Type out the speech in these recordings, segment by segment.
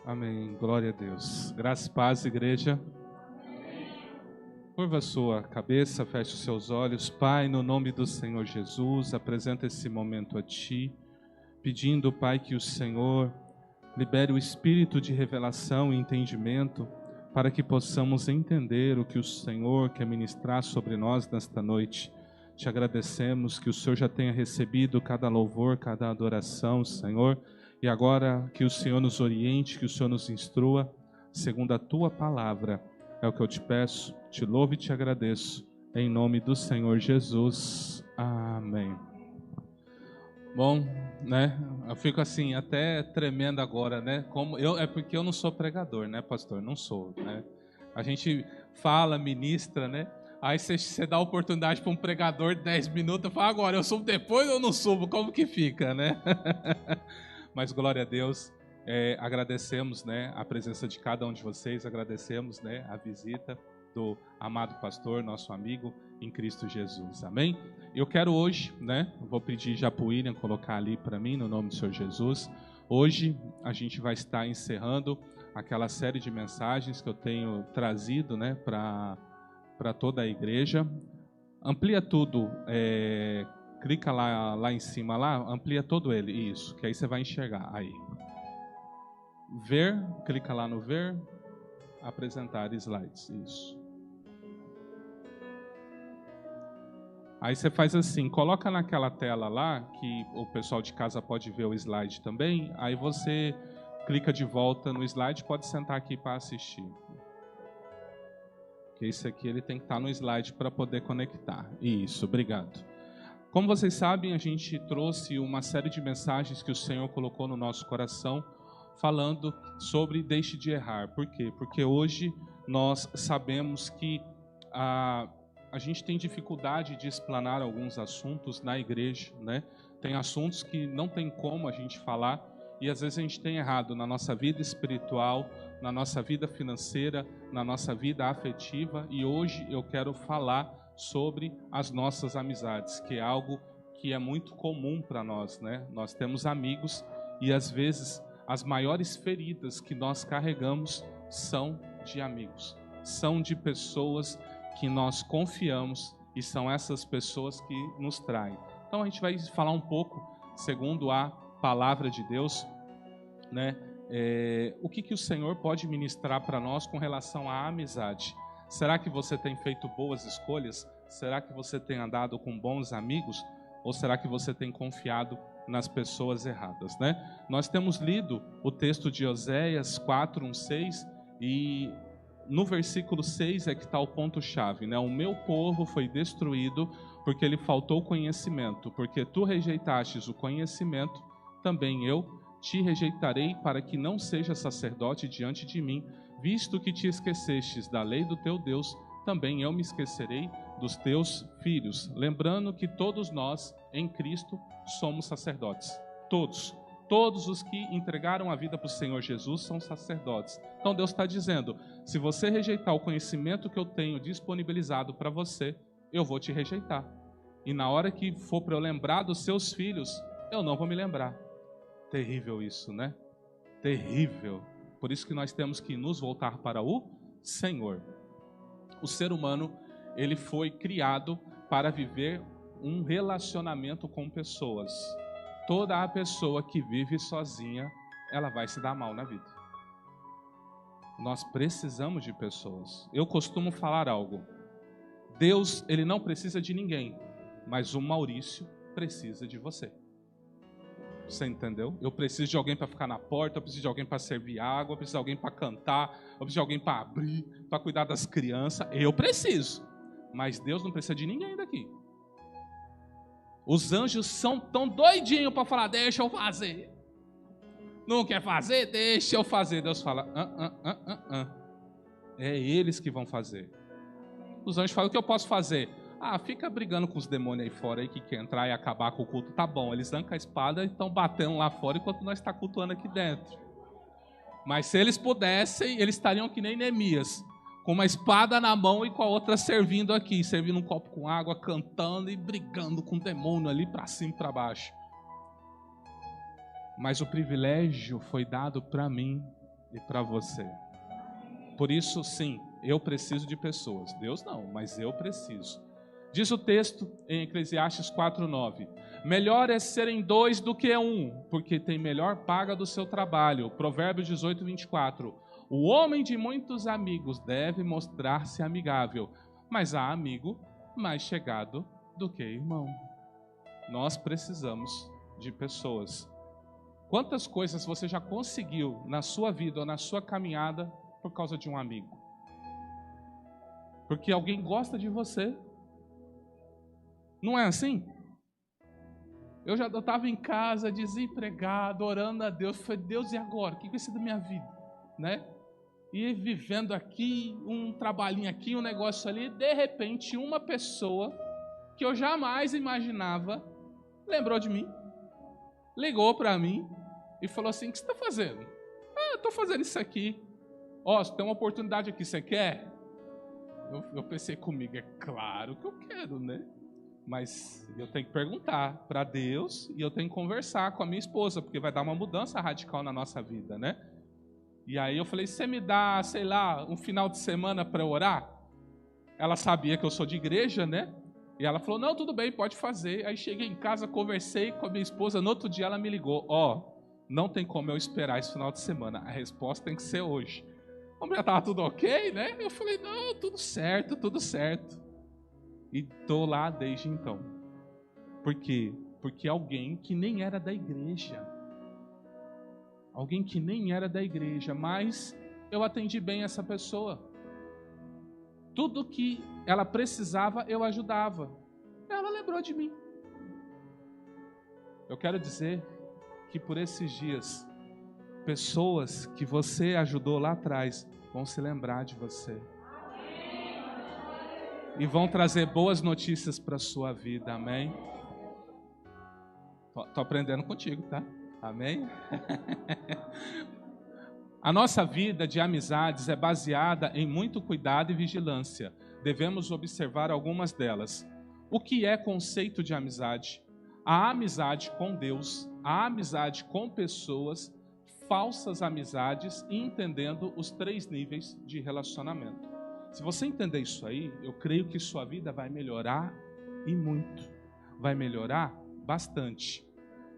Amém. Glória a Deus. Graça e paz, igreja. Curva a sua cabeça, feche os seus olhos. Pai, no nome do Senhor Jesus, apresenta esse momento a Ti, pedindo, Pai, que o Senhor libere o espírito de revelação e entendimento para que possamos entender o que o Senhor quer ministrar sobre nós nesta noite. Te agradecemos que o Senhor já tenha recebido cada louvor, cada adoração, Senhor, e agora que o Senhor nos oriente, que o Senhor nos instrua, segundo a Tua palavra. É o que eu te peço, te louvo e te agradeço, em nome do Senhor Jesus. Amém. Bom, né? Eu fico assim, até tremendo agora, né? É porque eu não sou pregador, né, pastor? Não sou, né? A gente fala, ministra, né? Aí você dá oportunidade para um pregador de 10 minutos, eu falo, agora eu subo depois ou não subo? Como que fica, né? Mas glória a Deus, agradecemos, né, a presença de cada um de vocês, agradecemos, né, a visita do amado pastor, nosso amigo em Cristo Jesus, amém? Eu quero hoje, né, vou pedir já para o William colocar ali para mim, no nome do Senhor Jesus. Hoje a gente vai estar encerrando aquela série de mensagens que eu tenho trazido, né, para toda a igreja. Amplia tudo, clica lá em cima, lá, amplia todo ele, isso, que aí você vai enxergar, aí. Ver, clica lá no ver, apresentar slides, isso. Aí você faz assim, coloca naquela tela lá, que o pessoal de casa pode ver o slide também, aí você clica de volta no slide, pode sentar aqui para assistir. Porque esse aqui ele tem que estar no slide para poder conectar. Isso, obrigado. Como vocês sabem, a gente trouxe uma série de mensagens que o Senhor colocou no nosso coração, falando sobre deixe de errar. Por quê? Porque hoje nós sabemos que a gente tem dificuldade de explanar alguns assuntos na igreja, né? Tem assuntos que não tem como a gente falar e às vezes a gente tem errado na nossa vida espiritual, na nossa vida financeira, na nossa vida afetiva, e hoje eu quero falar sobre as nossas amizades, que é algo que é muito comum para nós, né? Nós temos amigos e às vezes as maiores feridas que nós carregamos são de amigos, são de pessoas que nós confiamos e são essas pessoas que nos traem. Então a gente vai falar um pouco, segundo a palavra de Deus, né? O que o Senhor pode ministrar para nós com relação à amizade. Será que você tem feito boas escolhas? Será que você tem andado com bons amigos? Ou será que você tem confiado nas pessoas erradas, né? Nós temos lido o texto de Oséias 4:1-6 e no versículo 6 é que está o ponto-chave, né? O meu povo foi destruído porque lhe faltou conhecimento, porque tu rejeitastes o conhecimento, também eu te rejeitarei para que não seja sacerdote diante de mim, visto que te esquecestes da lei do teu Deus, também eu me esquecerei dos teus filhos. Lembrando que todos nós, em Cristo, somos sacerdotes. Todos os que entregaram a vida para o Senhor Jesus são sacerdotes. Então Deus está dizendo, se você rejeitar o conhecimento que eu tenho disponibilizado para você, eu vou te rejeitar. E na hora que for para eu lembrar dos seus filhos, eu não vou me lembrar. Terrível isso, né? Terrível. Por isso que nós temos que nos voltar para o Senhor. O ser humano, ele foi criado para viver um relacionamento com pessoas. Toda a pessoa que vive sozinha, ela vai se dar mal na vida. Nós precisamos de pessoas. Eu costumo falar algo. Deus, ele não precisa de ninguém, mas o Maurício precisa de você. Você entendeu? Eu preciso de alguém para ficar na porta, eu preciso de alguém para servir água, eu preciso de alguém para cantar, eu preciso de alguém para abrir, para cuidar das crianças. Eu preciso. Mas Deus não precisa de ninguém daqui. Os anjos são tão doidinhos para falar, deixa eu fazer. Não quer fazer? Deixa eu fazer. Deus fala, É eles que vão fazer. Os anjos falam, o que eu posso fazer? Fica brigando com os demônios aí fora aí que quer entrar e acabar com o culto. Tá bom, eles arrancam a espada e estão batendo lá fora enquanto nós estamos cultuando aqui dentro. Mas se eles pudessem, eles estariam que nem Neemias, com uma espada na mão e com a outra servindo aqui, servindo um copo com água, cantando e brigando com o demônio ali para cima e para baixo. Mas o privilégio foi dado para mim e para você. Por isso, sim, eu preciso de pessoas. Deus não, mas eu preciso. Diz o texto em Eclesiastes 4:9. Melhor é serem dois do que um, porque tem melhor paga do seu trabalho. Provérbios 18:24. O homem de muitos amigos deve mostrar-se amigável, mas há amigo mais chegado do que irmão. Nós precisamos de pessoas. Quantas coisas você já conseguiu na sua vida ou na sua caminhada por causa de um amigo? Porque alguém gosta de você. Não é assim? Eu estava em casa, desempregado, orando a Deus. Falei, Deus, e agora? O que vai ser da minha vida? Né? E vivendo aqui, um trabalhinho aqui, um negócio ali. De repente, uma pessoa que eu jamais imaginava lembrou de mim, ligou para mim e falou assim, o que você está fazendo? Eu estou fazendo isso aqui. Se tem uma oportunidade aqui, você quer? Eu pensei comigo, é claro que eu quero, né? Mas eu tenho que perguntar para Deus e eu tenho que conversar com a minha esposa, porque vai dar uma mudança radical na nossa vida, né? E aí eu falei, você me dá, sei lá, um final de semana para orar? Ela sabia que eu sou de igreja, né? E ela falou, não, tudo bem, pode fazer. Aí cheguei em casa, conversei com a minha esposa, no outro dia ela me ligou, não tem como eu esperar esse final de semana, a resposta tem que ser hoje. Como já estava tudo ok, né? Eu falei, não, tudo certo, tudo certo. E estou lá desde então. Por quê? Porque alguém que nem era da igreja. Alguém que nem era da igreja, mas eu atendi bem essa pessoa. Tudo que ela precisava, eu ajudava. Ela lembrou de mim. Eu quero dizer que por esses dias, pessoas que você ajudou lá atrás vão se lembrar de você. E vão trazer boas notícias para a sua vida, amém? Tô aprendendo contigo, tá? Amém? A nossa vida de amizades é baseada em muito cuidado e vigilância. Devemos observar algumas delas. O que é conceito de amizade? A amizade com Deus, a amizade com pessoas, falsas amizades e entendendo os 3 níveis de relacionamento. Se você entender isso aí, eu creio que sua vida vai melhorar e muito. Vai melhorar bastante.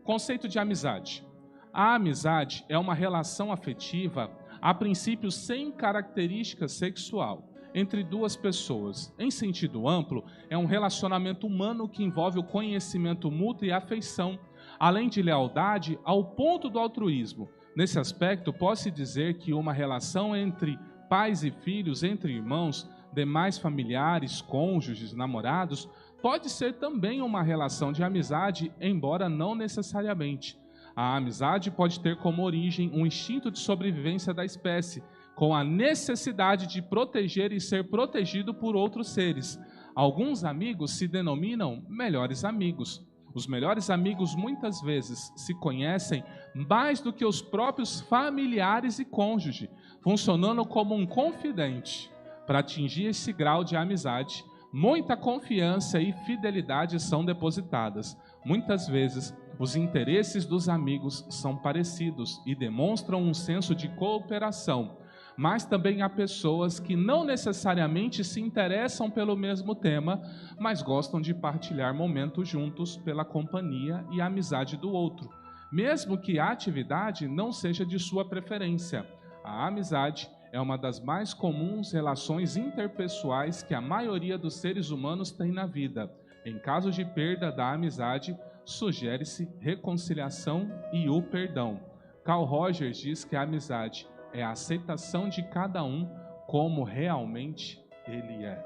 Conceito de amizade. A amizade é uma relação afetiva, a princípio sem característica sexual, entre duas pessoas. Em sentido amplo, é um relacionamento humano que envolve o conhecimento mútuo e afeição, além de lealdade ao ponto do altruísmo. Nesse aspecto, pode-se dizer que uma relação entre pais e filhos, entre irmãos, demais familiares, cônjuges, namorados, pode ser também uma relação de amizade, embora não necessariamente. A amizade pode ter como origem um instinto de sobrevivência da espécie, com a necessidade de proteger e ser protegido por outros seres. Alguns amigos se denominam melhores amigos. Os melhores amigos muitas vezes se conhecem mais do que os próprios familiares e cônjuge, funcionando como um confidente. Para atingir esse grau de amizade, muita confiança e fidelidade são depositadas. Muitas vezes, os interesses dos amigos são parecidos e demonstram um senso de cooperação, mas também há pessoas que não necessariamente se interessam pelo mesmo tema, mas gostam de partilhar momentos juntos pela companhia e amizade do outro, mesmo que a atividade não seja de sua preferência. A amizade é uma das mais comuns relações interpessoais que a maioria dos seres humanos tem na vida. Em caso de perda da amizade, sugere-se reconciliação e o perdão. Carl Rogers diz que a amizade é a aceitação de cada um como realmente ele é.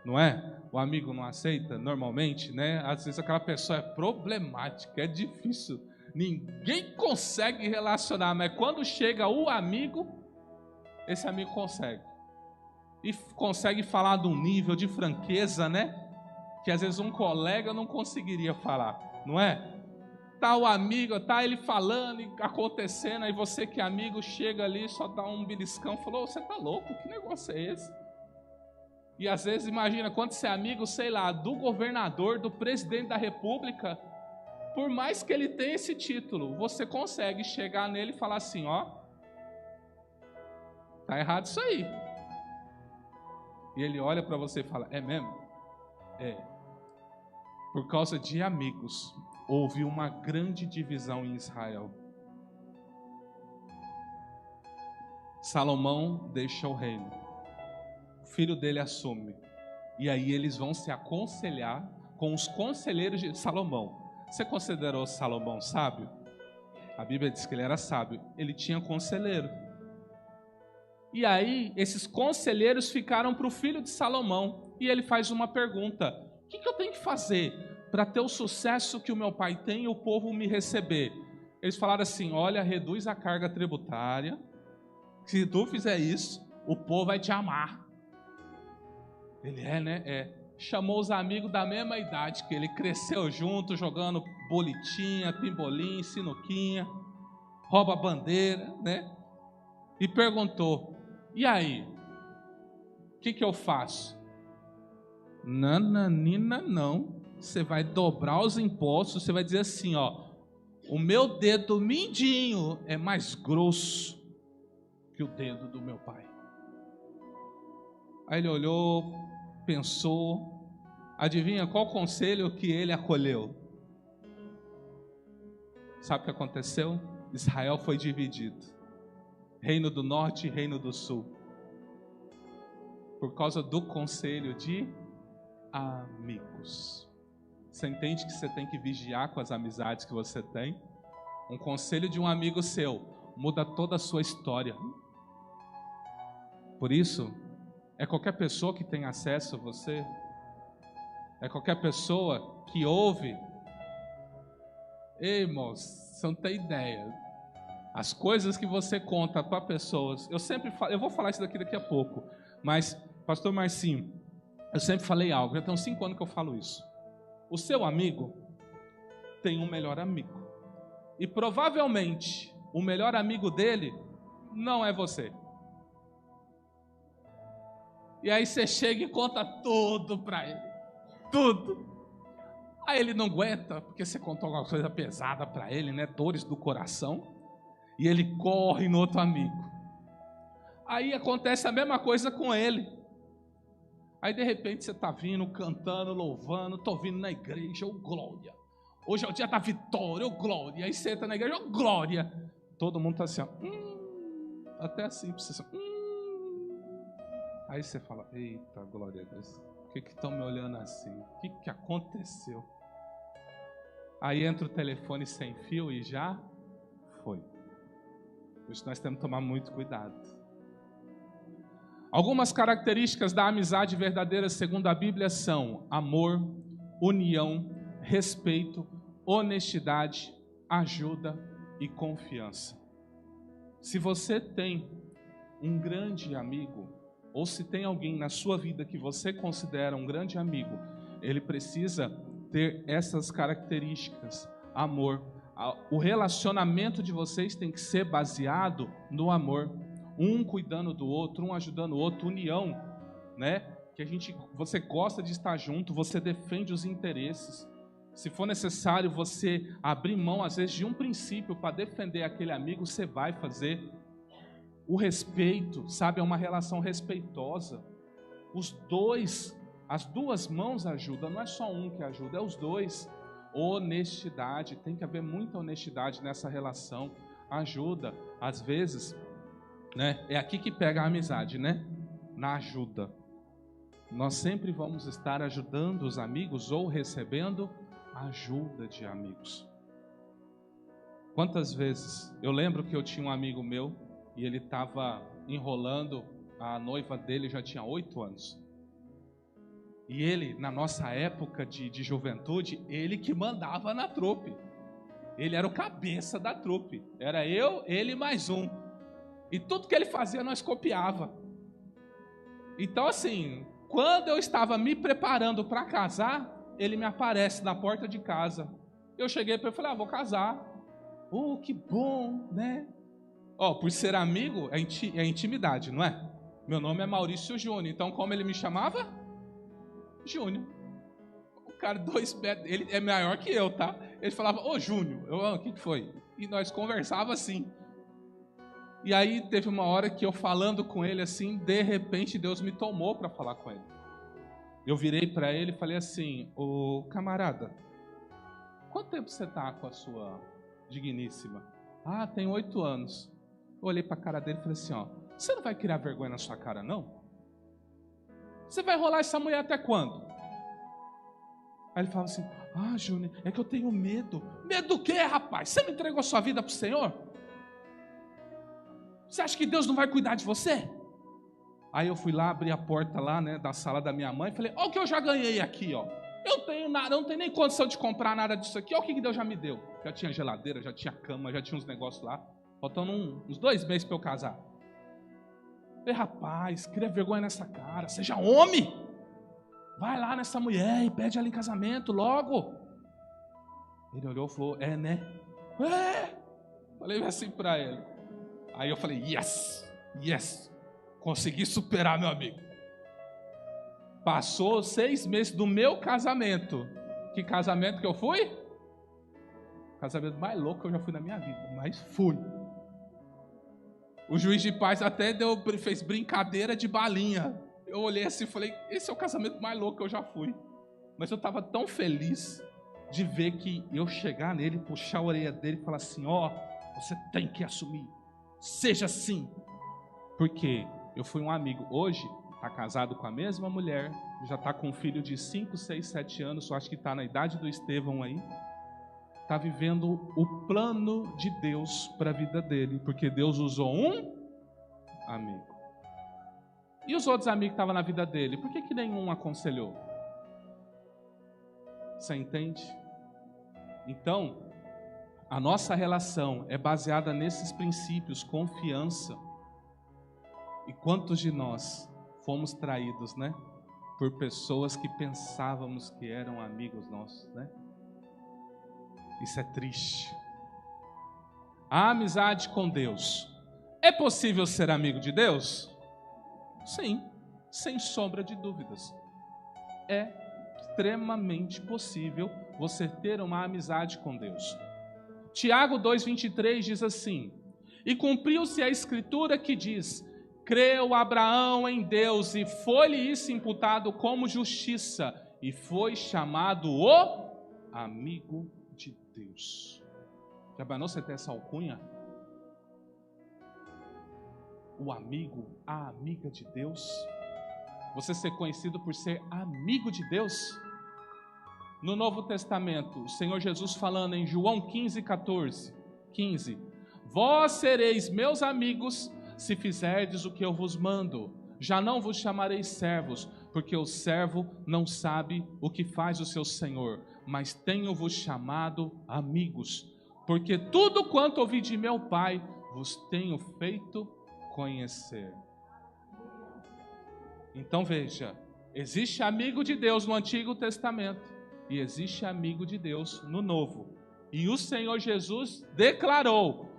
Não é? O amigo não aceita normalmente, né? Às vezes aquela pessoa é problemática, é difícil. Ninguém consegue relacionar, mas quando chega o amigo, esse amigo consegue. E consegue falar de um nível de franqueza, né? Que às vezes um colega não conseguiria falar, não é? Tá o amigo, tá ele falando e acontecendo, aí você que é amigo chega ali, só dá um beliscão, falou, você tá louco, que negócio é esse? E às vezes imagina, quando você é amigo, sei lá, do governador, do presidente da república, por mais que ele tenha esse título, você consegue chegar nele e falar assim, ó, Tá errado isso aí. E ele olha para você e fala: é mesmo? É. Por causa de amigos, houve uma grande divisão em Israel. Salomão deixa o reino. O filho dele assume. E aí eles vão se aconselhar com os conselheiros de Salomão. Você considerou Salomão sábio? A Bíblia diz que ele era sábio. Ele tinha conselheiro. E aí, esses conselheiros ficaram para o filho de Salomão. E ele faz uma pergunta: o que eu tenho que fazer para ter o sucesso que o meu pai tem e o povo me receber? Eles falaram assim: olha, reduz a carga tributária. Se tu fizer isso, o povo vai te amar. Ele chamou os amigos da mesma idade que ele, cresceu junto, jogando bolitinha, pimbolim, sinuquinha, rouba bandeira, né? E perguntou: e aí? O que eu faço? Nananina, não. Você vai dobrar os impostos, você vai dizer assim, ó: o meu dedo mindinho é mais grosso que o dedo do meu pai. Aí ele olhou, pensou. Adivinha qual conselho que ele acolheu? Sabe o que aconteceu? Israel foi dividido. Reino do Norte e Reino do Sul. Por causa do conselho de amigos. Você entende que você tem que vigiar com as amizades que você tem? Um conselho de um amigo seu muda toda a sua história. Por isso, é qualquer pessoa que tem acesso a você, é qualquer pessoa que ouve. Ei, irmãos, você não tem ideia. As coisas que você conta para pessoas, eu sempre falo, eu vou falar isso daqui a pouco, mas, pastor Marcinho, eu sempre falei algo, já tem uns 5 anos que eu falo isso. O seu amigo tem um melhor amigo, e provavelmente o melhor amigo dele não é você. E aí você chega e conta tudo para ele, tudo. Aí ele não aguenta, porque você contou alguma coisa pesada para ele, né? Dores do coração. E ele corre no outro amigo. Aí acontece a mesma coisa com ele. Aí de repente você está vindo, cantando, louvando, estou vindo na igreja, ô glória. Hoje é o dia da vitória, ô glória. Aí você entra na igreja, ô glória. Todo mundo está assim, ó, até assim, precisa. Aí você fala: eita, glória a Deus. Por que estão me olhando assim? O que aconteceu? Aí entra o telefone sem fio e já foi. Por isso nós temos que tomar muito cuidado. Algumas características da amizade verdadeira, segundo a Bíblia, são amor, união, respeito, honestidade, ajuda e confiança. Se você tem um grande amigo, ou se tem alguém na sua vida que você considera um grande amigo, ele precisa ter essas características: amor. O relacionamento de vocês tem que ser baseado no amor, um cuidando do outro, um ajudando o outro, união, né? Que você gosta de estar junto, você defende os interesses. Se for necessário você abrir mão às vezes de um princípio para defender aquele amigo, você vai fazer. O respeito, sabe, é uma relação respeitosa. As duas mãos ajudam, não é só um que ajuda, é os dois. Honestidade, tem que haver muita honestidade nessa relação. Ajuda, às vezes, né? É aqui que pega a amizade, né? Na ajuda. Nós sempre vamos estar ajudando os amigos ou recebendo ajuda de amigos. Quantas vezes, eu lembro que eu tinha um amigo meu e ele estava enrolando a noiva dele, já tinha 8 anos. E ele, na nossa época de juventude, ele que mandava na trupe. Ele era o cabeça da trupe. Era eu, ele mais um. E tudo que ele fazia, nós copiava. Então, assim, quando eu estava me preparando para casar, ele me aparece na porta de casa. Eu cheguei para ele e falei: vou casar. Oh, que bom, né? Por ser amigo, é intimidade, não é? Meu nome é Maurício Júnior. Então, como ele me chamava? Júnior. O cara 2 metros, ele é maior que eu, tá? Ele falava: ô Júnior. O que foi? E nós conversava assim. E aí teve uma hora que eu falando com ele assim, de repente Deus me tomou para falar com ele. Eu virei para ele e falei assim: ô camarada, quanto tempo você está com a sua digníssima? Ah, tem 8 anos. Eu olhei para a cara dele e falei assim: ó, você não vai criar vergonha na sua cara, não? Você vai rolar essa mulher até quando? Aí ele falava assim: ah, Júnior, é que eu tenho medo. Medo do quê, rapaz? Você não entregou a sua vida para o Senhor? Você acha que Deus não vai cuidar de você? Aí eu fui lá, abri a porta lá, né, da sala da minha mãe e falei: olha o que eu já ganhei aqui, ó. Eu tenho nada, eu não tenho nem condição de comprar nada disso aqui. Olha o que Deus já me deu. Já tinha geladeira, já tinha cama, já tinha uns negócios lá. Faltando uns 2 meses para eu casar. Falei: rapaz, cria vergonha nessa cara. Seja homem. Vai lá nessa mulher e pede ela em casamento logo. Ele olhou e falou: é, né? É. Falei assim para ele. Aí eu falei: yes, yes. Consegui superar, meu amigo. Passou 6 meses do meu casamento. Que casamento que eu fui? Casamento mais louco que eu já fui na minha vida. Mas fui. O juiz de paz até fez brincadeira de balinha. Eu olhei assim e falei: esse é o casamento mais louco que eu já fui. Mas eu estava tão feliz de ver que eu chegar nele, puxar a orelha dele e falar assim: ó, você tem que assumir. Seja assim. Porque eu fui um amigo. Hoje, está casado com a mesma mulher, já está com um filho de 5, 6, 7 anos, eu acho que está na idade do Estevão aí. Está vivendo o plano de Deus para a vida dele, porque Deus usou um amigo. E os outros amigos que estavam na vida dele, por que nenhum aconselhou? Você entende? Então, a nossa relação é baseada nesses princípios: confiança. E quantos de nós fomos traídos, né? Por pessoas que pensávamos que eram amigos nossos, né? Isso é triste. A amizade com Deus. É possível ser amigo de Deus? Sim, sem sombra de dúvidas. É extremamente possível você ter uma amizade com Deus. Tiago 2,23 diz assim: e cumpriu-se a escritura que diz: creu Abraão em Deus e foi-lhe isso imputado como justiça, e foi chamado o amigo de Deus. Já imaginou você ter essa alcunha? O amigo, a amiga de Deus. Você ser conhecido por ser amigo de Deus. No Novo Testamento, o Senhor Jesus falando em João 15, vós sereis meus amigos se fizerdes o que eu vos mando. Já não vos chamarei servos, porque o servo não sabe o que faz o seu senhor, mas tenho-vos chamado amigos, porque tudo quanto ouvi de meu Pai vos tenho feito conhecer. Então veja, existe amigo de Deus no Antigo Testamento e existe amigo de Deus no Novo. E o Senhor Jesus declarou: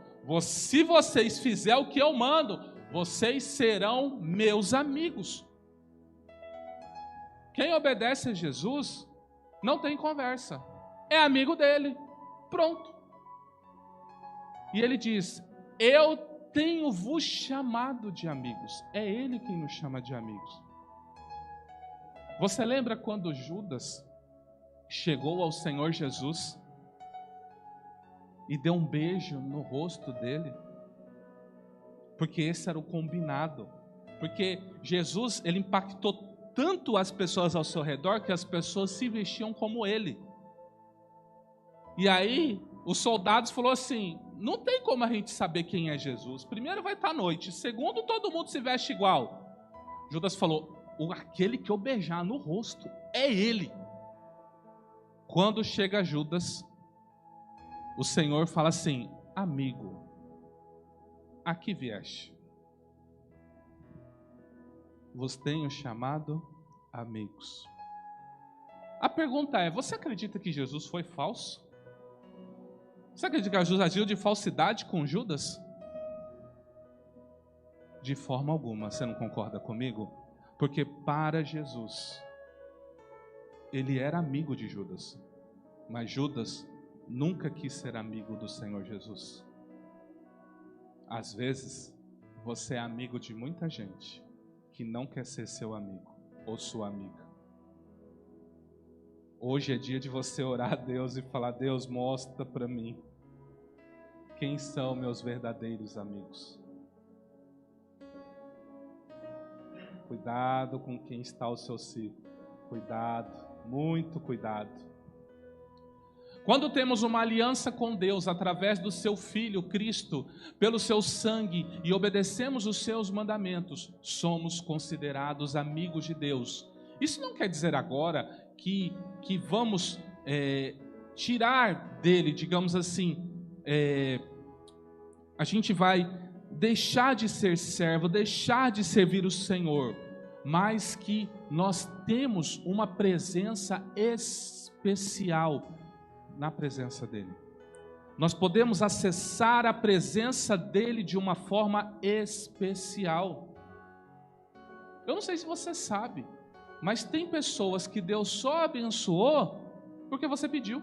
se vocês fizerem o que eu mando, vocês serão meus amigos. Quem obedece a Jesus não tem conversa, é amigo dele, pronto. E ele diz: eu tenho vos chamado de amigos. É ele quem nos chama de amigos. Você lembra quando Judas chegou ao Senhor Jesus e deu um beijo no rosto dele? Porque esse era o combinado. Porque Jesus, ele impactou tanto as pessoas ao seu redor que as pessoas se vestiam como ele. E aí, os soldados falaram assim: não tem como a gente saber quem é Jesus. Primeiro vai estar à noite, segundo todo mundo se veste igual. Judas falou: aquele que eu beijar no rosto é ele. Quando chega Judas, o Senhor fala assim: amigo, aqui vieste. Vos tenho chamado amigos. A pergunta é: você acredita que Jesus foi falso? Você acredita que Jesus agiu de falsidade com Judas? De forma alguma. Você não concorda comigo? Porque para Jesus, ele era amigo de Judas, mas Judas nunca quis ser amigo do Senhor Jesus. Às vezes, você é amigo de muita gente que não quer ser seu amigo ou sua amiga. Hoje é dia de você orar a Deus e falar: Deus, mostra para mim quem são meus verdadeiros amigos. Cuidado com quem está ao seu círculo. Cuidado, muito cuidado. Quando temos uma aliança com Deus através do seu Filho Cristo, pelo seu sangue, e obedecemos os seus mandamentos, somos considerados amigos de Deus. Isso não quer dizer agora que vamos tirar dele, digamos assim, a gente vai deixar de ser servo, deixar de servir o Senhor, mas que nós temos uma presença especial na presença dele. Nós podemos acessar a presença dele de uma forma especial. Eu não sei se você sabe, mas tem pessoas que Deus só abençoou porque você pediu.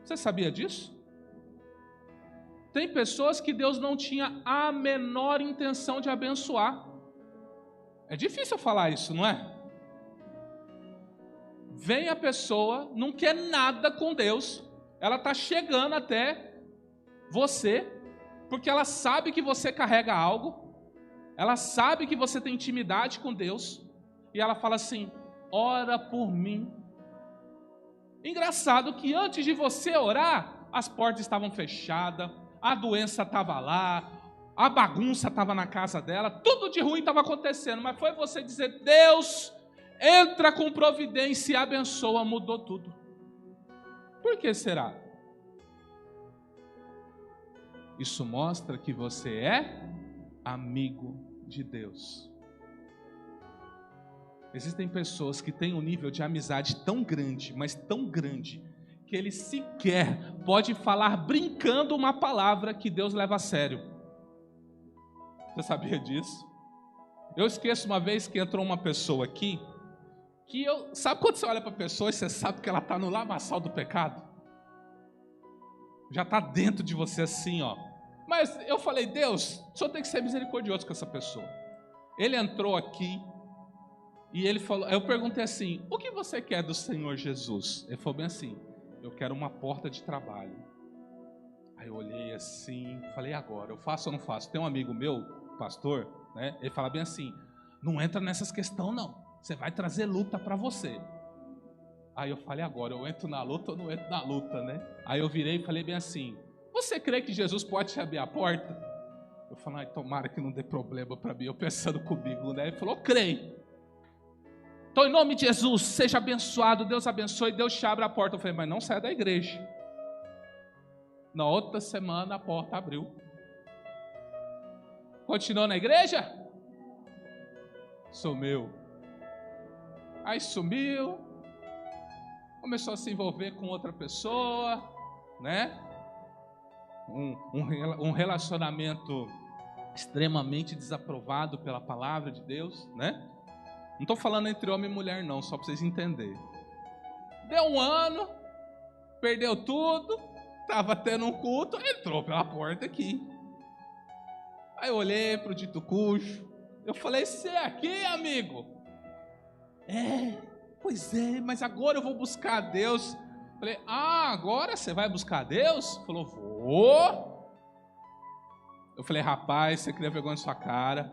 Você sabia disso? Tem pessoas que Deus não tinha a menor intenção de abençoar. É difícil falar isso, não é? Vem a pessoa, não quer nada com Deus, ela está chegando até você, porque ela sabe que você carrega algo, ela sabe que você tem intimidade com Deus, e ela fala assim: ora por mim. Engraçado que antes de você orar, as portas estavam fechadas, a doença estava lá, a bagunça estava na casa dela, tudo de ruim estava acontecendo, mas foi você dizer: Deus, entra com providência e abençoa, mudou tudo. Por que será? Isso mostra que você é amigo de Deus. Existem pessoas que têm um nível de amizade tão grande, mas tão grande, que ele sequer pode falar brincando uma palavra que Deus leva a sério. Você sabia disso? Eu esqueço uma vez que entrou uma pessoa aqui, sabe quando você olha para a pessoa e você sabe que ela está no lamaçal do pecado? Já está dentro de você assim, ó. Mas eu falei: Deus, o Senhor tem que ser misericordioso com essa pessoa. Ele entrou aqui e ele falou, eu perguntei assim: o que você quer do Senhor Jesus? Ele falou bem assim: eu quero uma porta de trabalho. Aí eu olhei assim, falei: agora, eu faço ou não faço? Tem um amigo meu, pastor, né? Ele fala bem assim: não entra nessas questões não. Você vai trazer luta para você. Aí eu falei: agora, eu entro na luta ou não entro na luta, né? Aí eu virei e falei bem assim: você crê que Jesus pode te abrir a porta? Eu falei: ai, tomara que não dê problema para mim. Eu pensando comigo, né? Ele falou: creio. Então, em nome de Jesus, seja abençoado, Deus abençoe, Deus te abre a porta. Eu falei: mas não saia da igreja. Na outra semana a porta abriu. Continuou na igreja? Sumiu. Aí sumiu, começou a se envolver com outra pessoa, né? Um relacionamento extremamente desaprovado pela palavra de Deus, né? Não estou falando entre homem e mulher não, só para vocês entenderem. Deu um ano, perdeu tudo, estava tendo um culto, entrou pela porta aqui. Aí eu olhei para o dito cujo, eu falei: você é aqui, amigo? Pois é, mas agora eu vou buscar a Deus. Falei: agora você vai buscar a Deus? Falou: vou. Eu falei: rapaz, você cria vergonha na sua cara.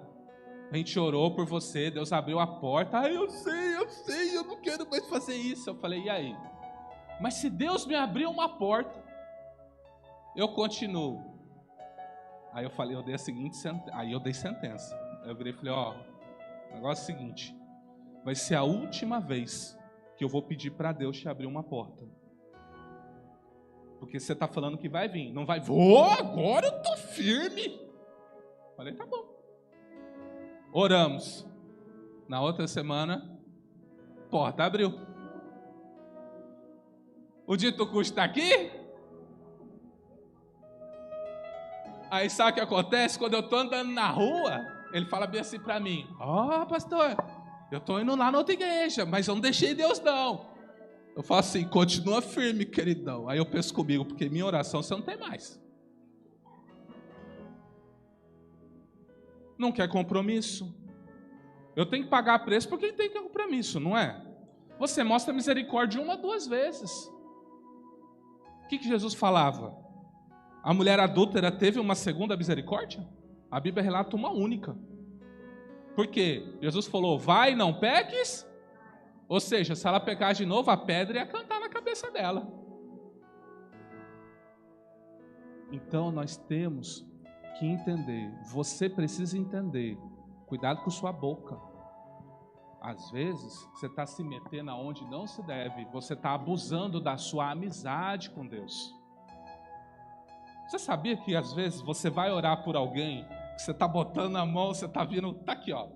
A gente orou por você, Deus abriu a porta. Eu sei, eu não quero mais fazer isso. Eu falei: e aí? Mas se Deus me abriu uma porta, eu continuo. Aí eu falei, eu dei sentença. Aí eu virei e falei: o negócio é o seguinte, vai ser a última vez que eu vou pedir para Deus te abrir uma porta. Porque você está falando que vai vir. Não vai? Vou, agora eu estou firme. Falei: tá bom. Oramos. Na outra semana, porta abriu. O dito cujo está aqui? Aí sabe o que acontece? Quando eu estou andando na rua, ele fala bem assim para mim: pastor, eu estou indo lá na outra igreja, mas eu não deixei Deus não. Eu falo assim: continua firme, queridão. Aí eu penso comigo: porque minha oração você não tem mais. não quer compromisso. Eu tenho que pagar preço por quem tem compromisso, não é? Você mostra misericórdia 1 ou 2 vezes. O que Jesus falava? A mulher adúltera teve uma segunda misericórdia? A Bíblia relata uma única. Por quê? Jesus falou, vai, não peques. Ou seja, se ela pecar de novo, a pedra ia cantar na cabeça dela. Então nós temos que entender, você precisa entender, cuidado com sua boca. Às vezes, você está se metendo aonde não se deve, você está abusando da sua amizade com Deus. Você sabia que às vezes você vai orar por alguém, que você está botando a mão, você está vindo, está aqui ó,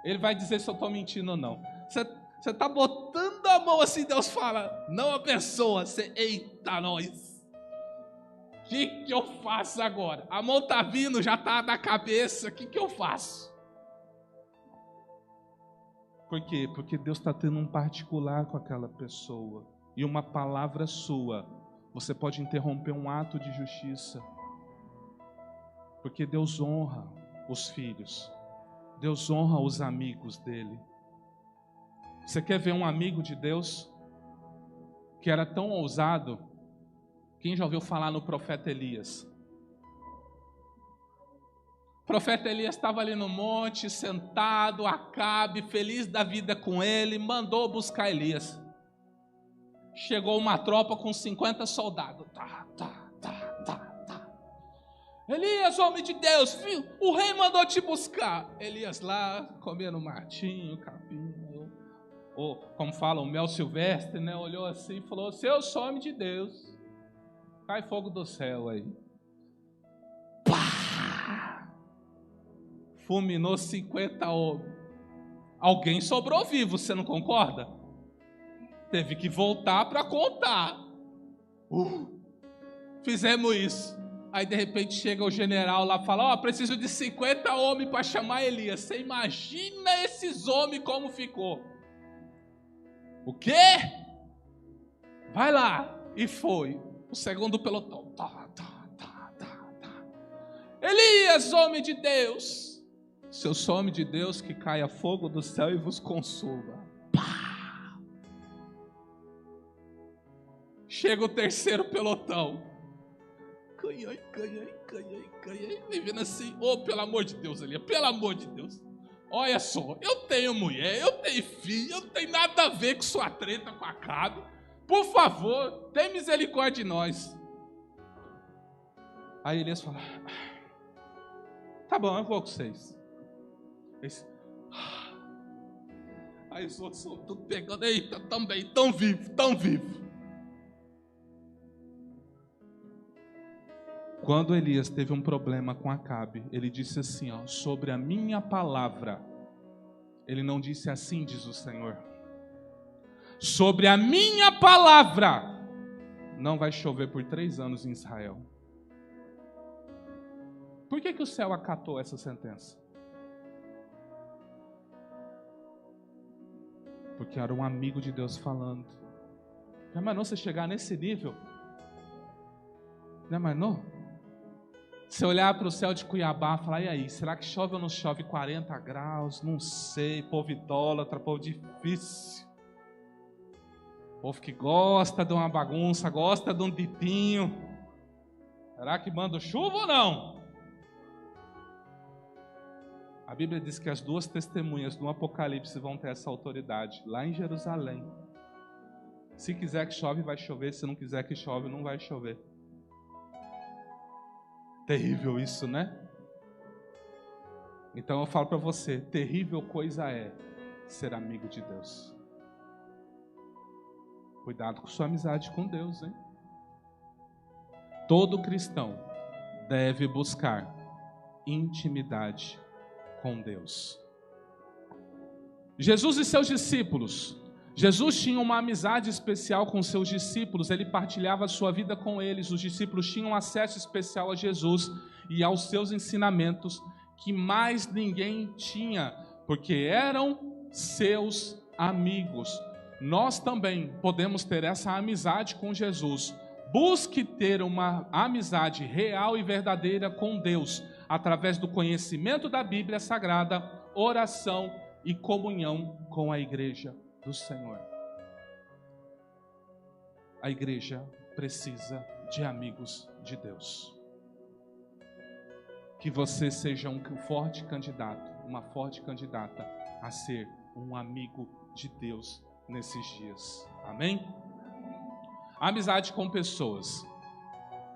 ele vai dizer se eu estou mentindo ou não. Você está botando a mão assim, Deus fala, não a pessoa, você, eita nós. O que eu faço agora? A mão está vindo, já está na cabeça, o que eu faço? Por quê? Porque Deus está tendo um particular com aquela pessoa. E uma palavra sua, você pode interromper um ato de justiça. Porque Deus honra os filhos. Deus honra os amigos dele. Você quer ver um amigo de Deus que era tão ousado? Quem já ouviu falar no profeta Elias? O profeta Elias estava ali no monte, sentado, Acabe, feliz da vida com ele, mandou buscar Elias. Chegou uma tropa com 50 soldados. Elias, homem de Deus, filho, o rei mandou te buscar. Elias lá, comendo matinho, capim, ou como fala, o mel silvestre, né? Olhou assim e falou, se eu sou homem de Deus, cai fogo do céu aí. Pá! Fulminou 50 homens. Alguém sobrou vivo, você não concorda? Teve que voltar para contar. Fizemos isso. Aí de repente chega o general lá e fala, preciso de 50 homens para chamar Elias. Você imagina esses homens como ficou. O quê? Vai lá. E foi. O segundo pelotão. Elias, homem de Deus. Se eu sou homem de Deus, que caia fogo do céu e vos consuma. Pá! Chega o terceiro pelotão. Canhãe. Vivendo assim. Pelo amor de Deus, Elias. Pelo amor de Deus. Olha só. Eu tenho mulher, eu tenho filho. Eu não tenho nada a ver com sua treta com Acabe. Por favor, tem misericórdia de nós. Aí Elias fala, tá bom, eu vou com vocês. Aí os outros estão tudo pegando, eita, também, tão vivo. Quando Elias teve um problema com Acabe, ele disse assim, sobre a minha palavra, ele não disse assim, diz o Senhor, sobre a minha palavra, não vai chover por 3 anos em Israel. Por que o céu acatou essa sentença? Porque era um amigo de Deus falando. Já imaginou você chegar nesse nível? Já imaginou? Você olhar para o céu de Cuiabá e falar, e aí, será que chove ou não chove 40 graus? Não sei, povo idólatra, povo difícil. Povo que gosta de uma bagunça, gosta de um ditinho. Será que manda chuva ou não? A Bíblia diz que as 2 testemunhas do Apocalipse vão ter essa autoridade, lá em Jerusalém. Se quiser que chove, vai chover. Se não quiser que chove, não vai chover. Terrível isso, né? Então eu falo para você, terrível coisa é ser amigo de Deus. Cuidado com sua amizade com Deus, hein? Todo cristão deve buscar intimidade com Deus. Jesus e seus discípulos. Jesus tinha uma amizade especial com seus discípulos, ele partilhava a sua vida com eles, os discípulos tinham acesso especial a Jesus e aos seus ensinamentos que mais ninguém tinha, porque eram seus amigos. Nós também podemos ter essa amizade com Jesus, Busque ter uma amizade real e verdadeira com Deus, através do conhecimento da Bíblia Sagrada, oração e comunhão com a igreja do Senhor. A igreja precisa de amigos de Deus. Que você seja um forte candidato, uma forte candidata a ser um amigo de Deus nesses dias. Amém? Amizade com pessoas.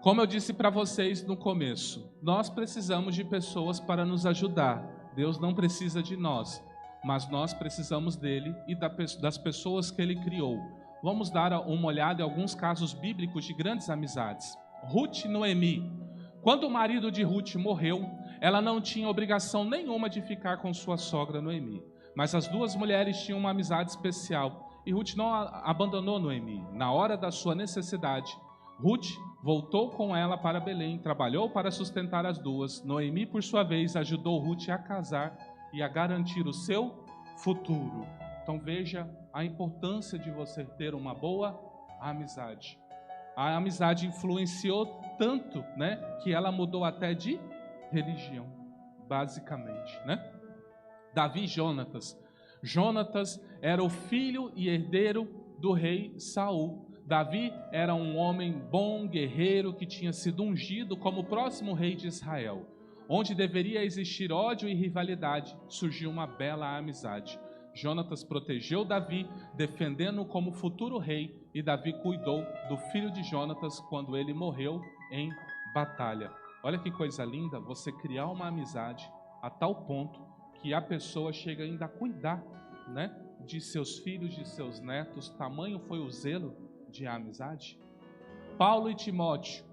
Como eu disse para vocês no começo, nós precisamos de pessoas para nos ajudar. Deus não precisa de nós, mas nós precisamos dele e das pessoas que ele criou. Vamos dar uma olhada em alguns casos bíblicos de grandes amizades. Ruth e Noemi. Quando o marido de Ruth morreu, ela não tinha obrigação nenhuma de ficar com sua sogra Noemi. Mas as duas mulheres tinham uma amizade especial. E Ruth não abandonou Noemi. Na hora da sua necessidade, Ruth voltou com ela para Belém, trabalhou para sustentar as duas. Noemi, por sua vez, ajudou Ruth a casar e a garantir o seu futuro. Então veja a importância de você ter uma boa amizade. A amizade influenciou tanto, né, que ela mudou até de religião, basicamente, né? Davi e Jonatas. Jonatas era o filho e herdeiro do rei Saul. Davi era um homem bom, guerreiro, que tinha sido ungido como o próximo rei de Israel. Onde deveria existir ódio e rivalidade, surgiu uma bela amizade. Jonatas protegeu Davi, defendendo-o como futuro rei, e Davi cuidou do filho de Jonatas quando ele morreu em batalha. Olha que coisa linda, você criar uma amizade a tal ponto que a pessoa chega ainda a cuidar, né, de seus filhos, de seus netos. Tamanho foi o zelo de amizade. Paulo e Timóteo.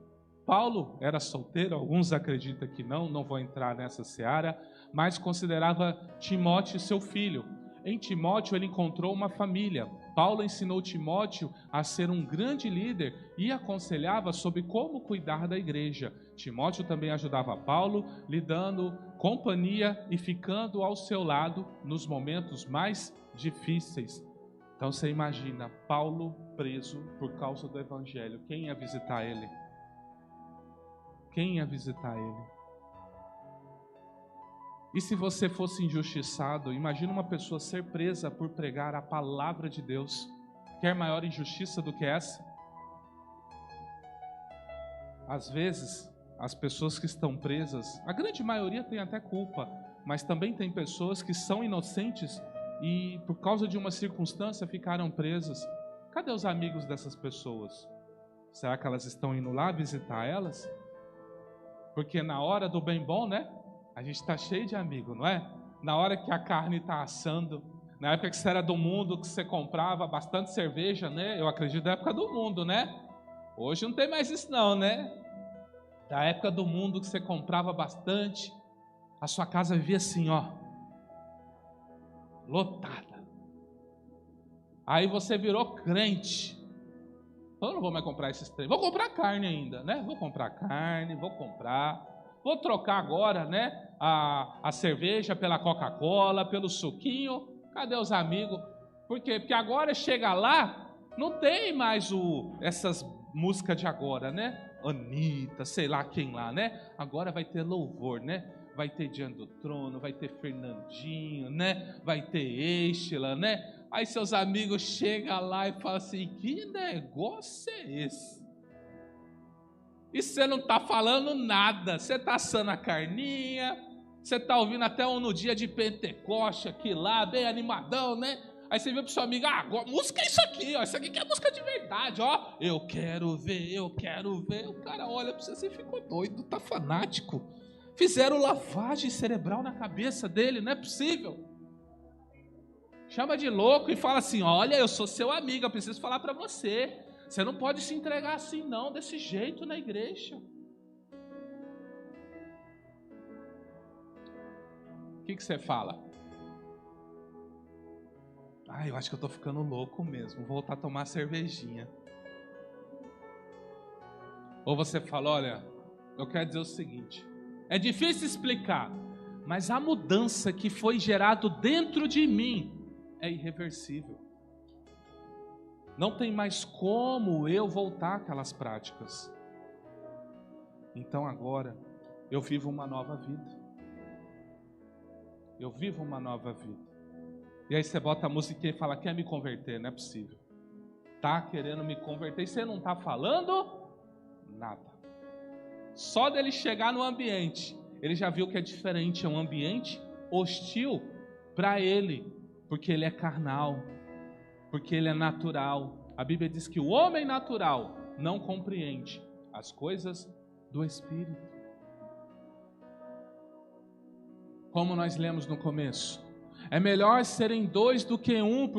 Paulo era solteiro, alguns acreditam que não vou entrar nessa seara, mas considerava Timóteo seu filho. Em Timóteo ele encontrou uma família. Paulo ensinou Timóteo a ser um grande líder e aconselhava sobre como cuidar da igreja. Timóteo também ajudava Paulo, lhe dando companhia e ficando ao seu lado nos momentos mais difíceis. Então você imagina, Paulo preso por causa do evangelho. Quem ia visitar ele? Quem ia visitar ele? E se você fosse injustiçado, imagina uma pessoa ser presa por pregar a palavra de Deus. Quer maior injustiça do que essa? Às vezes, as pessoas que estão presas, a grande maioria tem até culpa, mas também tem pessoas que são inocentes e por causa de uma circunstância ficaram presas. Cadê os amigos dessas pessoas? Será que elas estão indo lá visitar elas? Porque na hora do bem bom, né? A gente está cheio de amigo, não é? Na hora que a carne está assando, na época que você era do mundo, que você comprava bastante cerveja, né? Eu acredito na época do mundo, né? Hoje não tem mais isso não, né? Da época do mundo que você comprava bastante, a sua casa vivia assim, ó, lotada. Aí você virou crente. Eu não vou mais comprar esses três. Vou comprar carne ainda, né? Vou comprar carne, vou trocar agora, né? A cerveja pela Coca-Cola, pelo suquinho. Cadê os amigos? Por quê? Porque agora chega lá, não tem mais essas músicas de agora, né? Anitta, sei lá quem lá, né? Agora vai ter louvor, né? Vai ter Diante do Trono, vai ter Fernandinho, né? Vai ter Estela, né? Aí seus amigos chegam lá e falam assim, que negócio é esse? E você não está falando nada, você está assando a carninha, você está ouvindo até um no dia de Pentecoste aqui lá, bem animadão, né? Aí você vê pro seu amigo, música é isso aqui, ó, isso aqui que é música de verdade, ó. Eu quero ver. O cara olha para você e ficou doido, tá fanático. Fizeram lavagem cerebral na cabeça dele, não é possível. Chama de louco e fala assim, olha, eu sou seu amigo, eu preciso falar para você. Você não pode se entregar assim não, desse jeito na igreja. O que você fala? Eu acho que eu estou ficando louco mesmo, vou voltar a tomar cervejinha. Ou você fala, olha, eu quero dizer o seguinte, é difícil explicar, mas a mudança que foi gerada dentro de mim é irreversível. Não tem mais como eu voltar àquelas práticas. Então agora eu vivo uma nova vida. Eu vivo uma nova vida. E aí você bota a música e fala, quer me converter? Não é possível. Tá querendo me converter e você não tá falando nada. Só dele chegar no ambiente, ele já viu que é diferente, é um ambiente hostil para ele, porque ele é carnal, porque ele é natural. A Bíblia diz que o homem natural não compreende as coisas do Espírito. Como nós lemos no começo, é melhor serem dois do que um,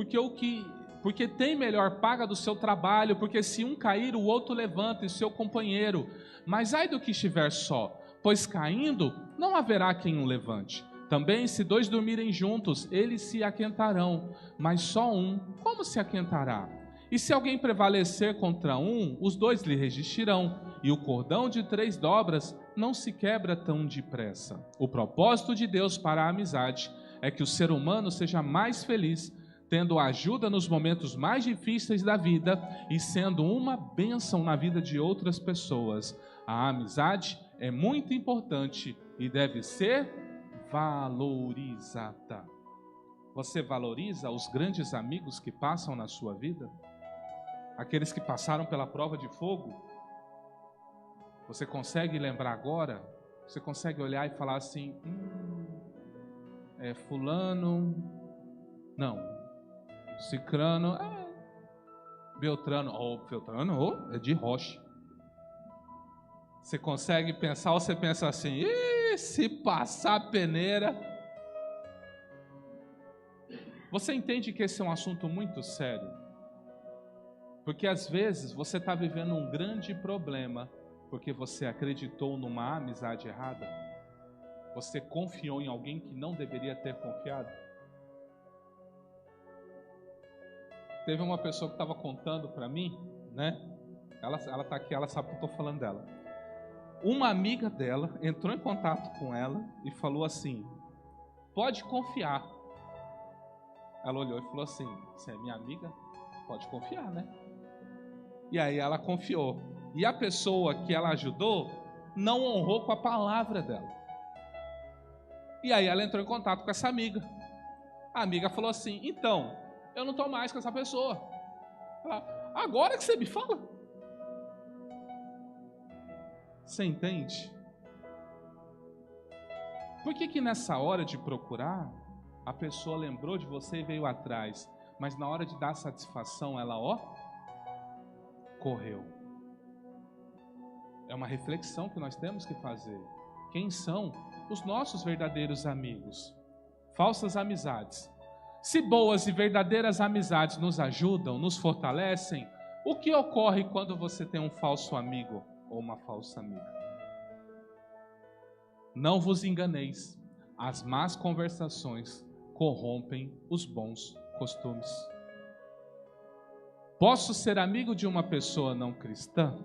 porque tem melhor paga do seu trabalho, porque se um cair, o outro levanta, e seu companheiro. Mas ai do que estiver só, pois caindo, não haverá quem o levante. Também, se dois dormirem juntos, eles se aquentarão, mas só um, como se aquentará? E se alguém prevalecer contra um, os dois lhe resistirão, e o cordão de 3 dobras não se quebra tão depressa. O propósito de Deus para a amizade é que o ser humano seja mais feliz, tendo ajuda nos momentos mais difíceis da vida e sendo uma bênção na vida de outras pessoas. A amizade é muito importante e deve ser valorizada. Você valoriza os grandes amigos que passam na sua vida? Aqueles que passaram pela prova de fogo? Você consegue lembrar agora? Você consegue olhar e falar assim, fulano, não, cicrano, Beltrano, é de rocha. Você consegue pensar ou você pensa assim, se passar a peneira? Você entende que esse é um assunto muito sério? Porque às vezes você está vivendo um grande problema porque você acreditou numa amizade errada. Você confiou em alguém que não deveria ter confiado. Teve uma pessoa que estava contando para mim, né? Ela está aqui, ela sabe que eu estou falando dela. Uma amiga dela entrou em contato com ela e falou assim, pode confiar. Ela olhou e falou assim, você é minha amiga? Pode confiar, né? E aí ela confiou. E a pessoa que ela ajudou não honrou com a palavra dela. E aí ela entrou em contato com essa amiga. A amiga falou assim, então, eu não estou mais com essa pessoa. Ela, agora que você me fala? Você entende? Por que nessa hora de procurar, a pessoa lembrou de você e veio atrás, mas na hora de dar satisfação, ela, correu? É uma reflexão que nós temos que fazer. Quem são os nossos verdadeiros amigos? Falsas amizades. Se boas e verdadeiras amizades nos ajudam, nos fortalecem, o que ocorre quando você tem um falso amigo ou uma falsa amiga? Não vos enganeis, as más conversações corrompem os bons costumes. Posso ser amigo de uma pessoa não cristã?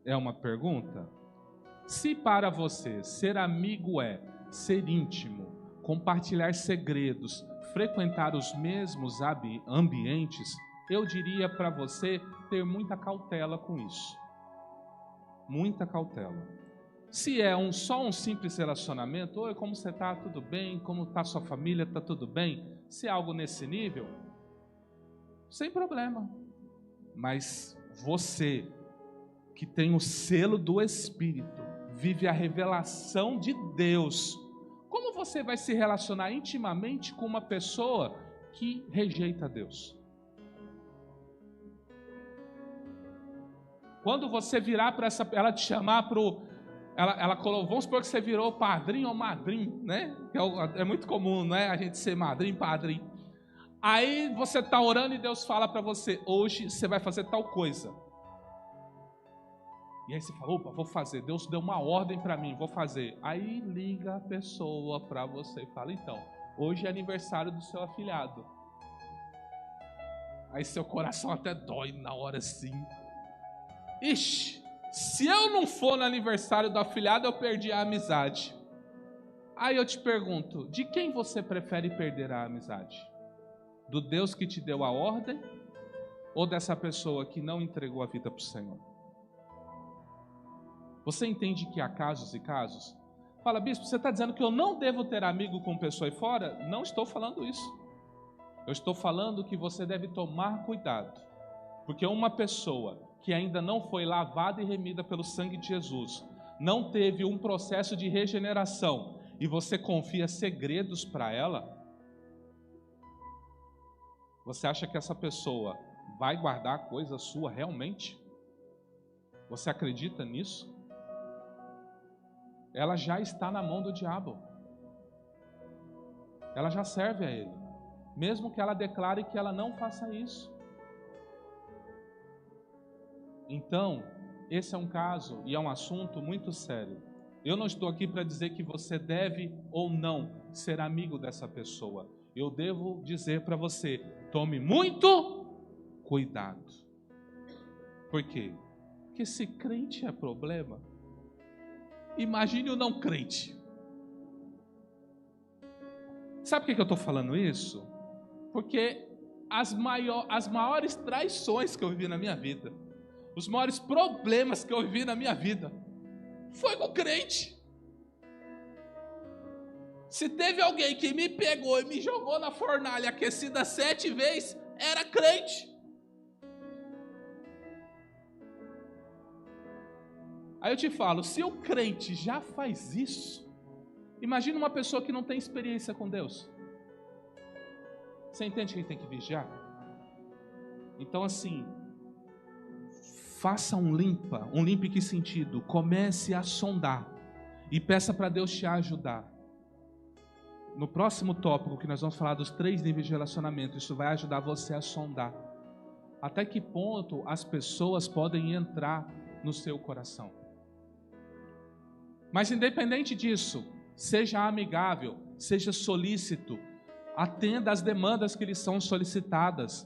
É uma pergunta. Se para você ser amigo é ser íntimo, compartilhar segredos, frequentar os mesmos ambientes, eu diria para você ter muita cautela com isso. Muita cautela. Se é só um simples relacionamento, oi, como você está? Tudo bem? Como está sua família? Está tudo bem? Se é algo nesse nível, sem problema. Mas você, que tem o selo do Espírito, vive a revelação de Deus, como você vai se relacionar intimamente com uma pessoa que rejeita Deus? Quando você virar para ela te chamar para ela colocou, vamos supor que você virou padrinho ou madrinho, né? É muito comum, né? A gente ser madrinho, padrinho. Aí você está orando e Deus fala para você, hoje você vai fazer tal coisa. E aí você fala, opa, vou fazer. Deus deu uma ordem para mim, vou fazer. Aí liga a pessoa para você e fala, então, hoje é aniversário do seu afilhado. Aí seu coração até dói na hora assim. Ixi, se eu não for no aniversário do afilhado, eu perdi a amizade. Aí eu te pergunto, de quem você prefere perder a amizade? Do Deus que te deu a ordem ou dessa pessoa que não entregou a vida para o Senhor? Você entende que há casos e casos? Fala, bispo, você está dizendo que eu não devo ter amigo com pessoa aí fora? Não estou falando isso. Eu estou falando que você deve tomar cuidado. Porque uma pessoa que ainda não foi lavada e remida pelo sangue de Jesus, não teve um processo de regeneração, e você confia segredos para ela, você acha que essa pessoa vai guardar coisa sua realmente? Você acredita nisso? Ela já está na mão do diabo. Ela já serve a ele. Mesmo que ela declare que ela não faça isso. Então, esse é um caso e é um assunto muito sério. Eu não estou aqui para dizer que você deve ou não ser amigo dessa pessoa. Eu devo dizer para você, tome muito cuidado. Por quê? Porque se crente é problema, imagine o não crente. Sabe por que eu estou falando isso? Porque as maiores traições que eu vivi na minha vida, os maiores problemas que eu vivi na minha vida, foi com crente. Se teve alguém que me pegou e me jogou na fornalha aquecida 7 vezes, era crente. Aí eu te falo, se o crente já faz isso, imagina uma pessoa que não tem experiência com Deus. Você entende que tem que vigiar? Então assim, faça um limpa. Um limpa em que sentido? Comece a sondar e peça para Deus te ajudar. No próximo tópico que nós vamos falar dos 3 níveis de relacionamento, isso vai ajudar você a sondar. Até que ponto as pessoas podem entrar no seu coração. Mas independente disso, seja amigável, seja solícito, atenda às demandas que lhe são solicitadas,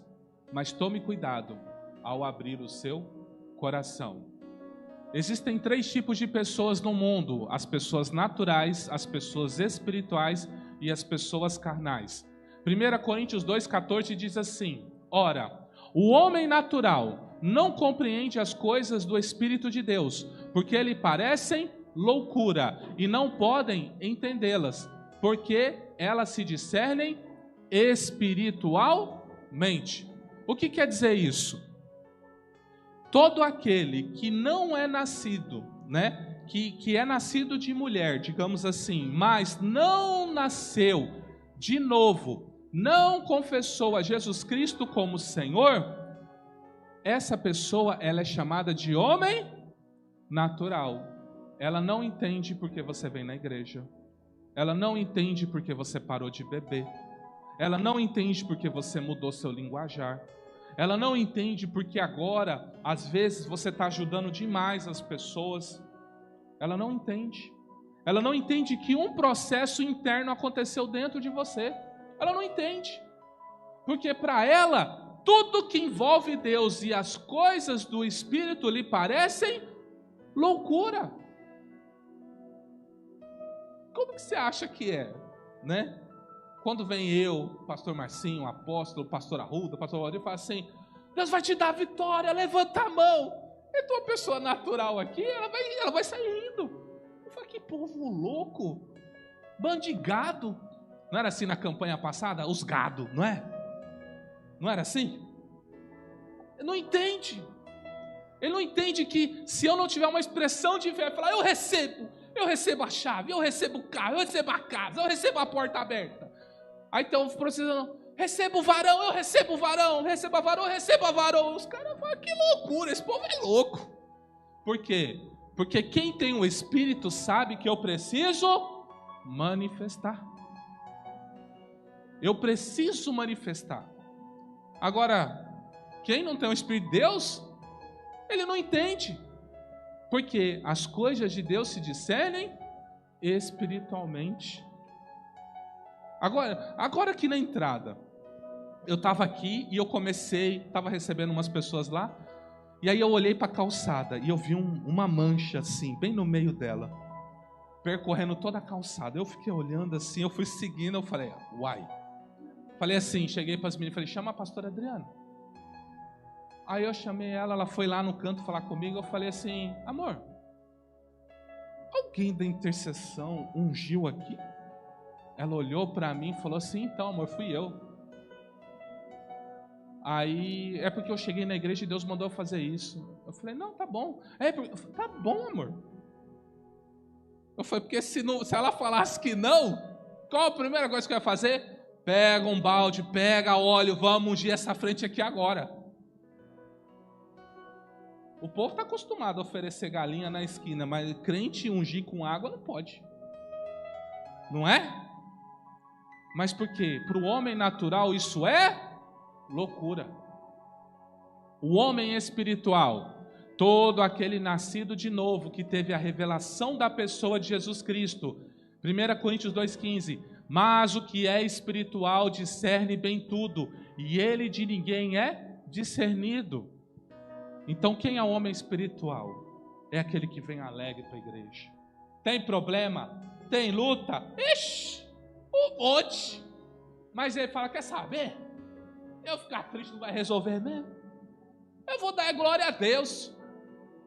mas tome cuidado ao abrir o seu coração. Existem 3 tipos de pessoas no mundo: as pessoas naturais, as pessoas espirituais e as pessoas carnais. 1 Coríntios 2,14 diz assim: ora, o homem natural não compreende as coisas do Espírito de Deus, porque lhe parecem loucura, e não podem entendê-las, porque elas se discernem espiritualmente. O que quer dizer isso? Todo aquele que não é nascido, que é nascido de mulher, digamos assim, mas não nasceu de novo, não confessou a Jesus Cristo como Senhor, essa pessoa, ela é chamada de homem natural. Ela não entende porque você vem na igreja. Ela não entende porque você parou de beber. Ela não entende porque você mudou seu linguajar. Ela não entende porque agora, às vezes, você está ajudando demais as pessoas. Ela não entende. Ela não entende que um processo interno aconteceu dentro de você. Ela não entende. Porque para ela, tudo que envolve Deus e as coisas do Espírito lhe parecem loucura. Como que você acha que é, Quando vem eu, pastor Marcinho, o apóstolo, o pastor Arruda, o pastor Valdir, fala assim: Deus vai te dar a vitória, levanta a mão. Então a pessoa natural aqui, ela vai sair rindo. Eu falo, que povo louco, bandigado. Não era assim na campanha passada? Os gado, não é? Não era assim? Ele não entende. Ele não entende que se eu não tiver uma expressão de fé, falar, eu recebo a chave, eu recebo o carro, eu recebo a casa, eu recebo a porta aberta. Aí então precisando, recebo o varão, eu recebo o varão, recebo a varão, eu recebo a varão. Os caras falam, que loucura, esse povo é louco. Por quê? Porque quem tem o Espírito sabe que eu preciso manifestar. Eu preciso manifestar. Agora, quem não tem o Espírito de Deus, ele não entende. Porque as coisas de Deus se discernem espiritualmente. Agora aqui na entrada, eu estava aqui e eu estava recebendo umas pessoas lá, e aí eu olhei para a calçada e eu vi uma mancha assim, bem no meio dela, percorrendo toda a calçada. Eu fiquei olhando assim, eu fui seguindo, eu falei, uai. Falei assim, cheguei para as meninas e falei, chama a pastora Adriana. Aí eu chamei ela foi lá no canto falar comigo, eu falei assim, amor, alguém da intercessão ungiu aqui? Ela olhou para mim e falou assim, então amor, fui eu. Aí, é porque eu cheguei na igreja e Deus mandou eu fazer isso. Eu falei, não, tá bom. Tá bom, amor. Eu falei, porque se ela falasse que não, qual a primeira coisa que eu ia fazer? Pega um balde, pega óleo, vamos ungir essa frente aqui agora. O povo está acostumado a oferecer galinha na esquina, mas crente ungir com água não pode. Não é? Mas por quê? Para o homem natural isso é loucura. O homem espiritual, todo aquele nascido de novo, que teve a revelação da pessoa de Jesus Cristo. 1 Coríntios 2,15. Mas o que é espiritual discerne bem tudo, e ele de ninguém é discernido. Então quem é o homem espiritual? É aquele que vem alegre para a igreja. Tem problema? Tem luta? Ixi, um monte. Mas ele fala, quer saber? Eu ficar triste não vai resolver mesmo. Eu vou dar glória a Deus.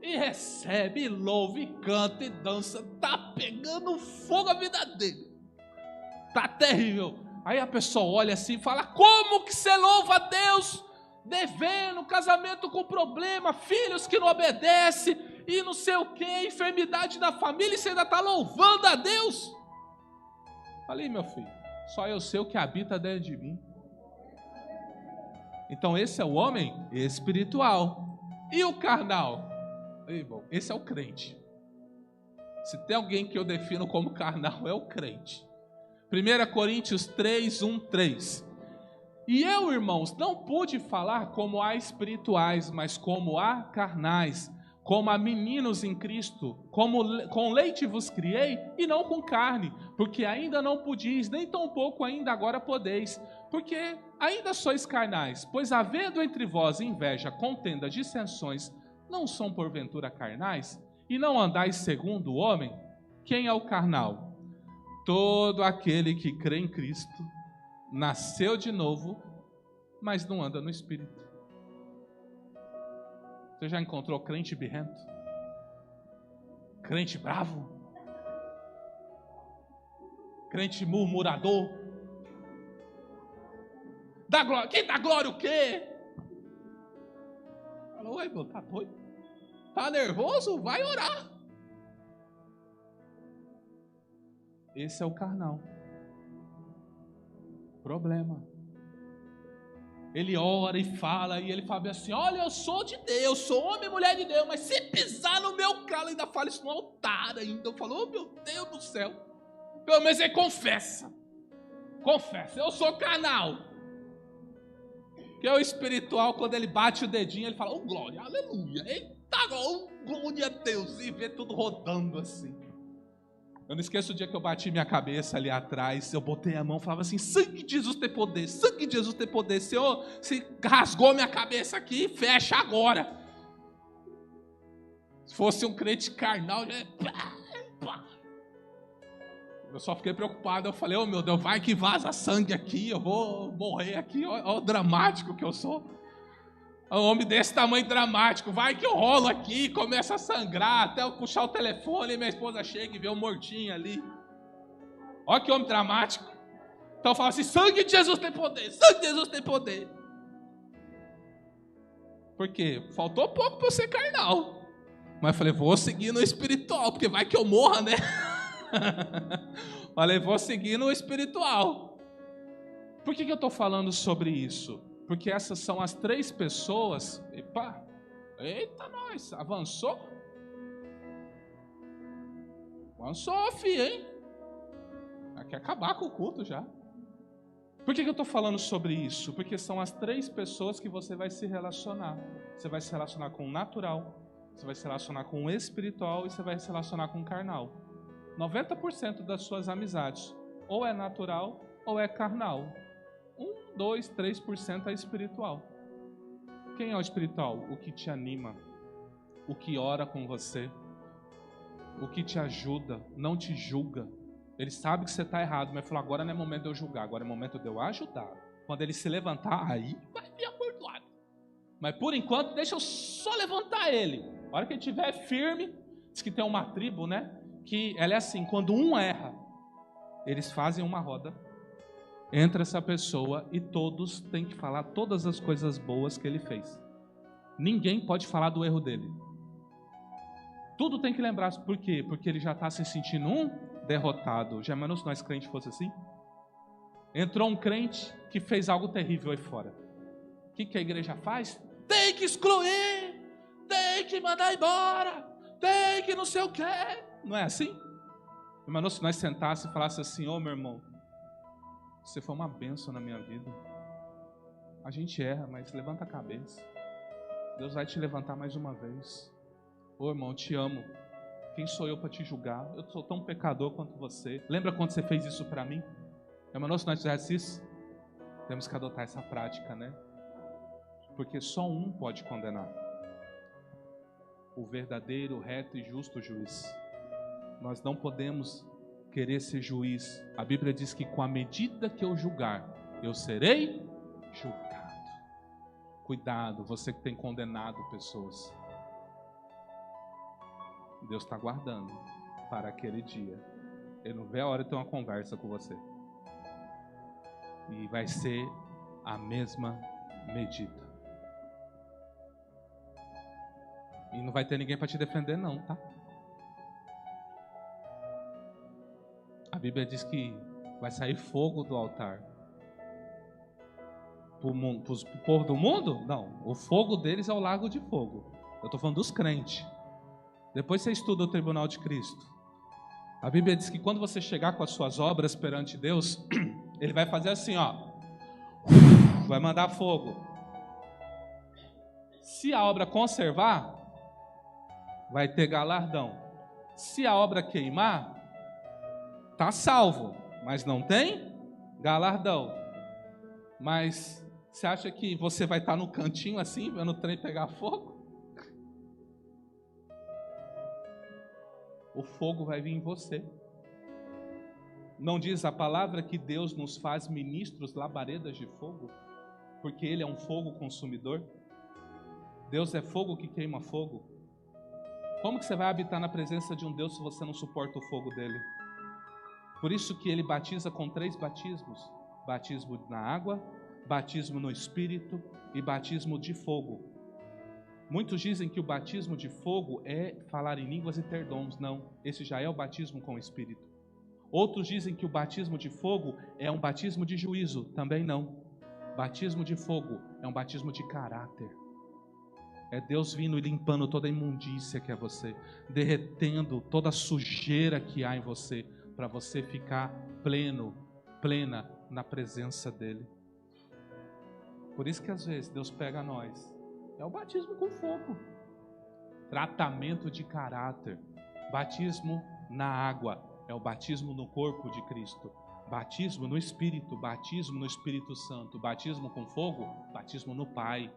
E recebe, e louva, e canta, e dança. Tá pegando fogo a vida dele. Tá terrível. Aí a pessoa olha assim e fala, como que você louva a Deus? Devendo, casamento com problema, filhos que não obedecem, e não sei o que, enfermidade na família, e você ainda está louvando a Deus? Falei, meu filho, só eu sei o que habita dentro de mim. Então esse é o homem espiritual. E o carnal? Irmão, esse é o crente. Se tem alguém que eu defino como carnal, é o crente. 1 Coríntios 3, 1, 3. E eu, irmãos, não pude falar como a espirituais, mas como a carnais, como a meninos em Cristo, como com leite vos criei e não com carne, porque ainda não podis, nem tampouco ainda agora podeis, porque ainda sois carnais, pois havendo entre vós inveja, contenda, dissensões, não são porventura carnais? E não andais segundo o homem? Quem é o carnal? Todo aquele que crê em Cristo, nasceu de novo, mas não anda no Espírito. Você já encontrou crente birrento? Crente bravo? Crente murmurador? Dá glória. Quem dá glória o quê? Falou, oi, meu, tá doido? Tá nervoso? Vai orar. Esse é o carnal. Problema. Ele ora e fala, e ele fala assim, olha, eu sou de Deus, sou homem e mulher de Deus, mas se pisar no meu calo, ainda fala isso no altar ainda. Eu falo, oh meu Deus do céu. Pelo menos ele confessa. Confessa, eu sou carnal. Que é o espiritual, quando ele bate o dedinho, ele fala, oh glória, aleluia, eita, oh glória a Deus, e vê tudo rodando assim. Eu não esqueço o dia que eu bati minha cabeça ali atrás, eu botei a mão e falava assim, sangue de Jesus tem poder, sangue de Jesus tem poder. Senhor, se rasgou minha cabeça aqui, fecha agora. Se fosse um crente carnal, eu só fiquei preocupado, eu falei, oh meu Deus, vai que vaza sangue aqui, eu vou morrer aqui, ó o dramático que eu sou. Um homem desse tamanho dramático, vai que eu rolo aqui, começa a sangrar, até eu puxar o telefone e minha esposa chega e vê um mortinho ali. Olha que homem dramático. Então eu falo assim, sangue de Jesus tem poder, sangue de Jesus tem poder. Por quê? Faltou pouco para eu ser carnal. Mas eu falei, vou seguir no espiritual, porque vai que eu morra, né? Falei, vou seguir no espiritual. Por que eu estou falando sobre isso? Porque essas são as três pessoas. Eita nós, avançou? Avançou, filho, hein? Quer acabar com o culto já. Por que eu estou falando sobre isso? Porque são as três pessoas que você vai se relacionar. Você vai se relacionar com o natural, você vai se relacionar com o espiritual e você vai se relacionar com o carnal. 90% das suas amizades ou é natural ou é carnal. 1, 2, 3% é espiritual. Quem é o espiritual? O que te anima, o que ora com você, o que te ajuda, não te julga. Ele sabe que você está errado, mas falou, agora não é momento de eu julgar, agora é momento de eu ajudar. Quando ele se levantar, aí vai vir acordoado. Mas por enquanto, deixa eu só levantar ele. A hora que ele estiver firme, diz que tem uma tribo, né? Que ela é assim, quando um erra, eles fazem uma roda, entra essa pessoa e todos têm que falar todas as coisas boas que ele fez. Ninguém pode falar do erro dele. Tudo tem que lembrar. Por quê? Porque ele já está se sentindo um derrotado. Já imaginou se nós crentes fosse assim? Entrou um crente que fez algo terrível aí fora. O que a igreja faz? Tem que excluir, tem que mandar embora, tem que não sei o quê. Não é assim? Imaginou se nós sentássemos e falássemos assim: ô meu irmão, você foi uma bênção na minha vida. A gente erra, mas levanta a cabeça. Deus vai te levantar mais uma vez. Ô irmão, eu te amo. Quem sou eu para te julgar? Eu sou tão pecador quanto você. Lembra quando você fez isso para mim? Imaginou se nós fizéssemos isso? Temos que adotar essa prática, né? Porque só um pode condenar. O verdadeiro, reto e justo juiz. Nós não podemos querer ser juiz. A Bíblia diz que com a medida que eu julgar, eu serei julgado. Cuidado, você que tem condenado pessoas. Deus está guardando para aquele dia. Ele não vê a hora de ter uma conversa com você. E vai ser a mesma medida. E não vai ter ninguém para te defender não, tá? A Bíblia diz que vai sair fogo do altar. Para o povo do mundo? Não, o fogo deles é o lago de fogo. Eu estou falando dos crentes. Depois você estuda o tribunal de Cristo. A Bíblia diz que quando você chegar com as suas obras perante Deus, Ele vai fazer assim, ó. Vai mandar fogo. Se a obra conservar, vai ter galardão. Se a obra queimar, tá salvo, mas não tem galardão. Mas você acha que você vai estar no cantinho assim, vendo o trem pegar fogo? O fogo vai vir em você. Não diz a palavra que Deus nos faz ministros labaredas de fogo? Porque Ele é um fogo consumidor. Deus é fogo que queima fogo. Como que você vai habitar na presença de um Deus se você não suporta o fogo dele? Por isso que Ele batiza com 3 batismos. Batismo na água, batismo no Espírito e batismo de fogo. Muitos dizem que o batismo de fogo é falar em línguas e ter dons. Não, esse já é o batismo com o Espírito. Outros dizem que o batismo de fogo é um batismo de juízo. Também não. Batismo de fogo é um batismo de caráter. É Deus vindo e limpando toda a imundícia que é você, derretendo toda a sujeira que há em você, para você ficar plena na presença dEle. Por isso que às vezes Deus pega nós. É o batismo com fogo. Tratamento de caráter. Batismo na água. É o batismo no corpo de Cristo. Batismo no Espírito. Batismo no Espírito Santo. Batismo com fogo. Batismo no Pai.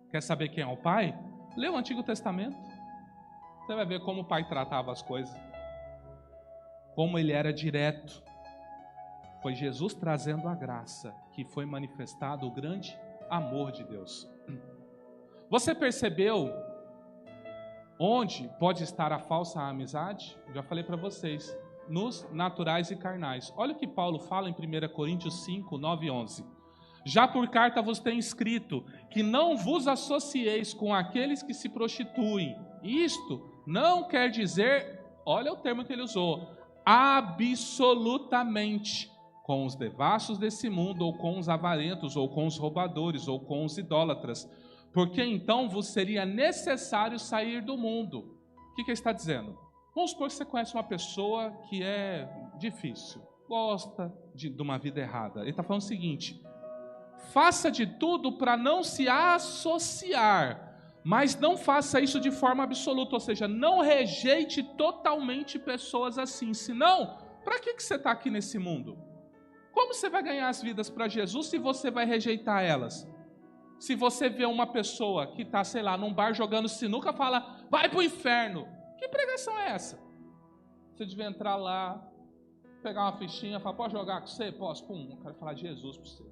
Quer saber quem é o Pai? Lê o Antigo Testamento. Você vai ver como o Pai tratava as coisas. Como Ele era direto. Foi Jesus trazendo a graça que foi manifestado o grande amor de Deus. Você percebeu onde pode estar a falsa amizade? Já falei para vocês, nos naturais e carnais. Olha o que Paulo fala em 1 Coríntios 5, 9 e 11. Já por carta vos tenho escrito que não vos associeis com aqueles que se prostituem. Isto não quer dizer, olha o termo que ele usou, absolutamente, com os devassos desse mundo, ou com os avarentos, ou com os roubadores, ou com os idólatras, porque então vos seria necessário sair do mundo. O que ele está dizendo? Vamos supor que você conhece uma pessoa que é difícil, gosta de uma vida errada. Ele está falando o seguinte: faça de tudo para não se associar, mas não faça isso de forma absoluta, ou seja, não rejeite totalmente pessoas assim, senão, para que você está aqui nesse mundo? Como você vai ganhar as vidas para Jesus se você vai rejeitar elas? Se você vê uma pessoa que está, sei lá, num bar jogando sinuca, fala, vai para o inferno. Que pregação é essa? Você devia entrar lá, pegar uma fichinha, falar, pode jogar com você? Posso? Pum, eu quero falar de Jesus para você.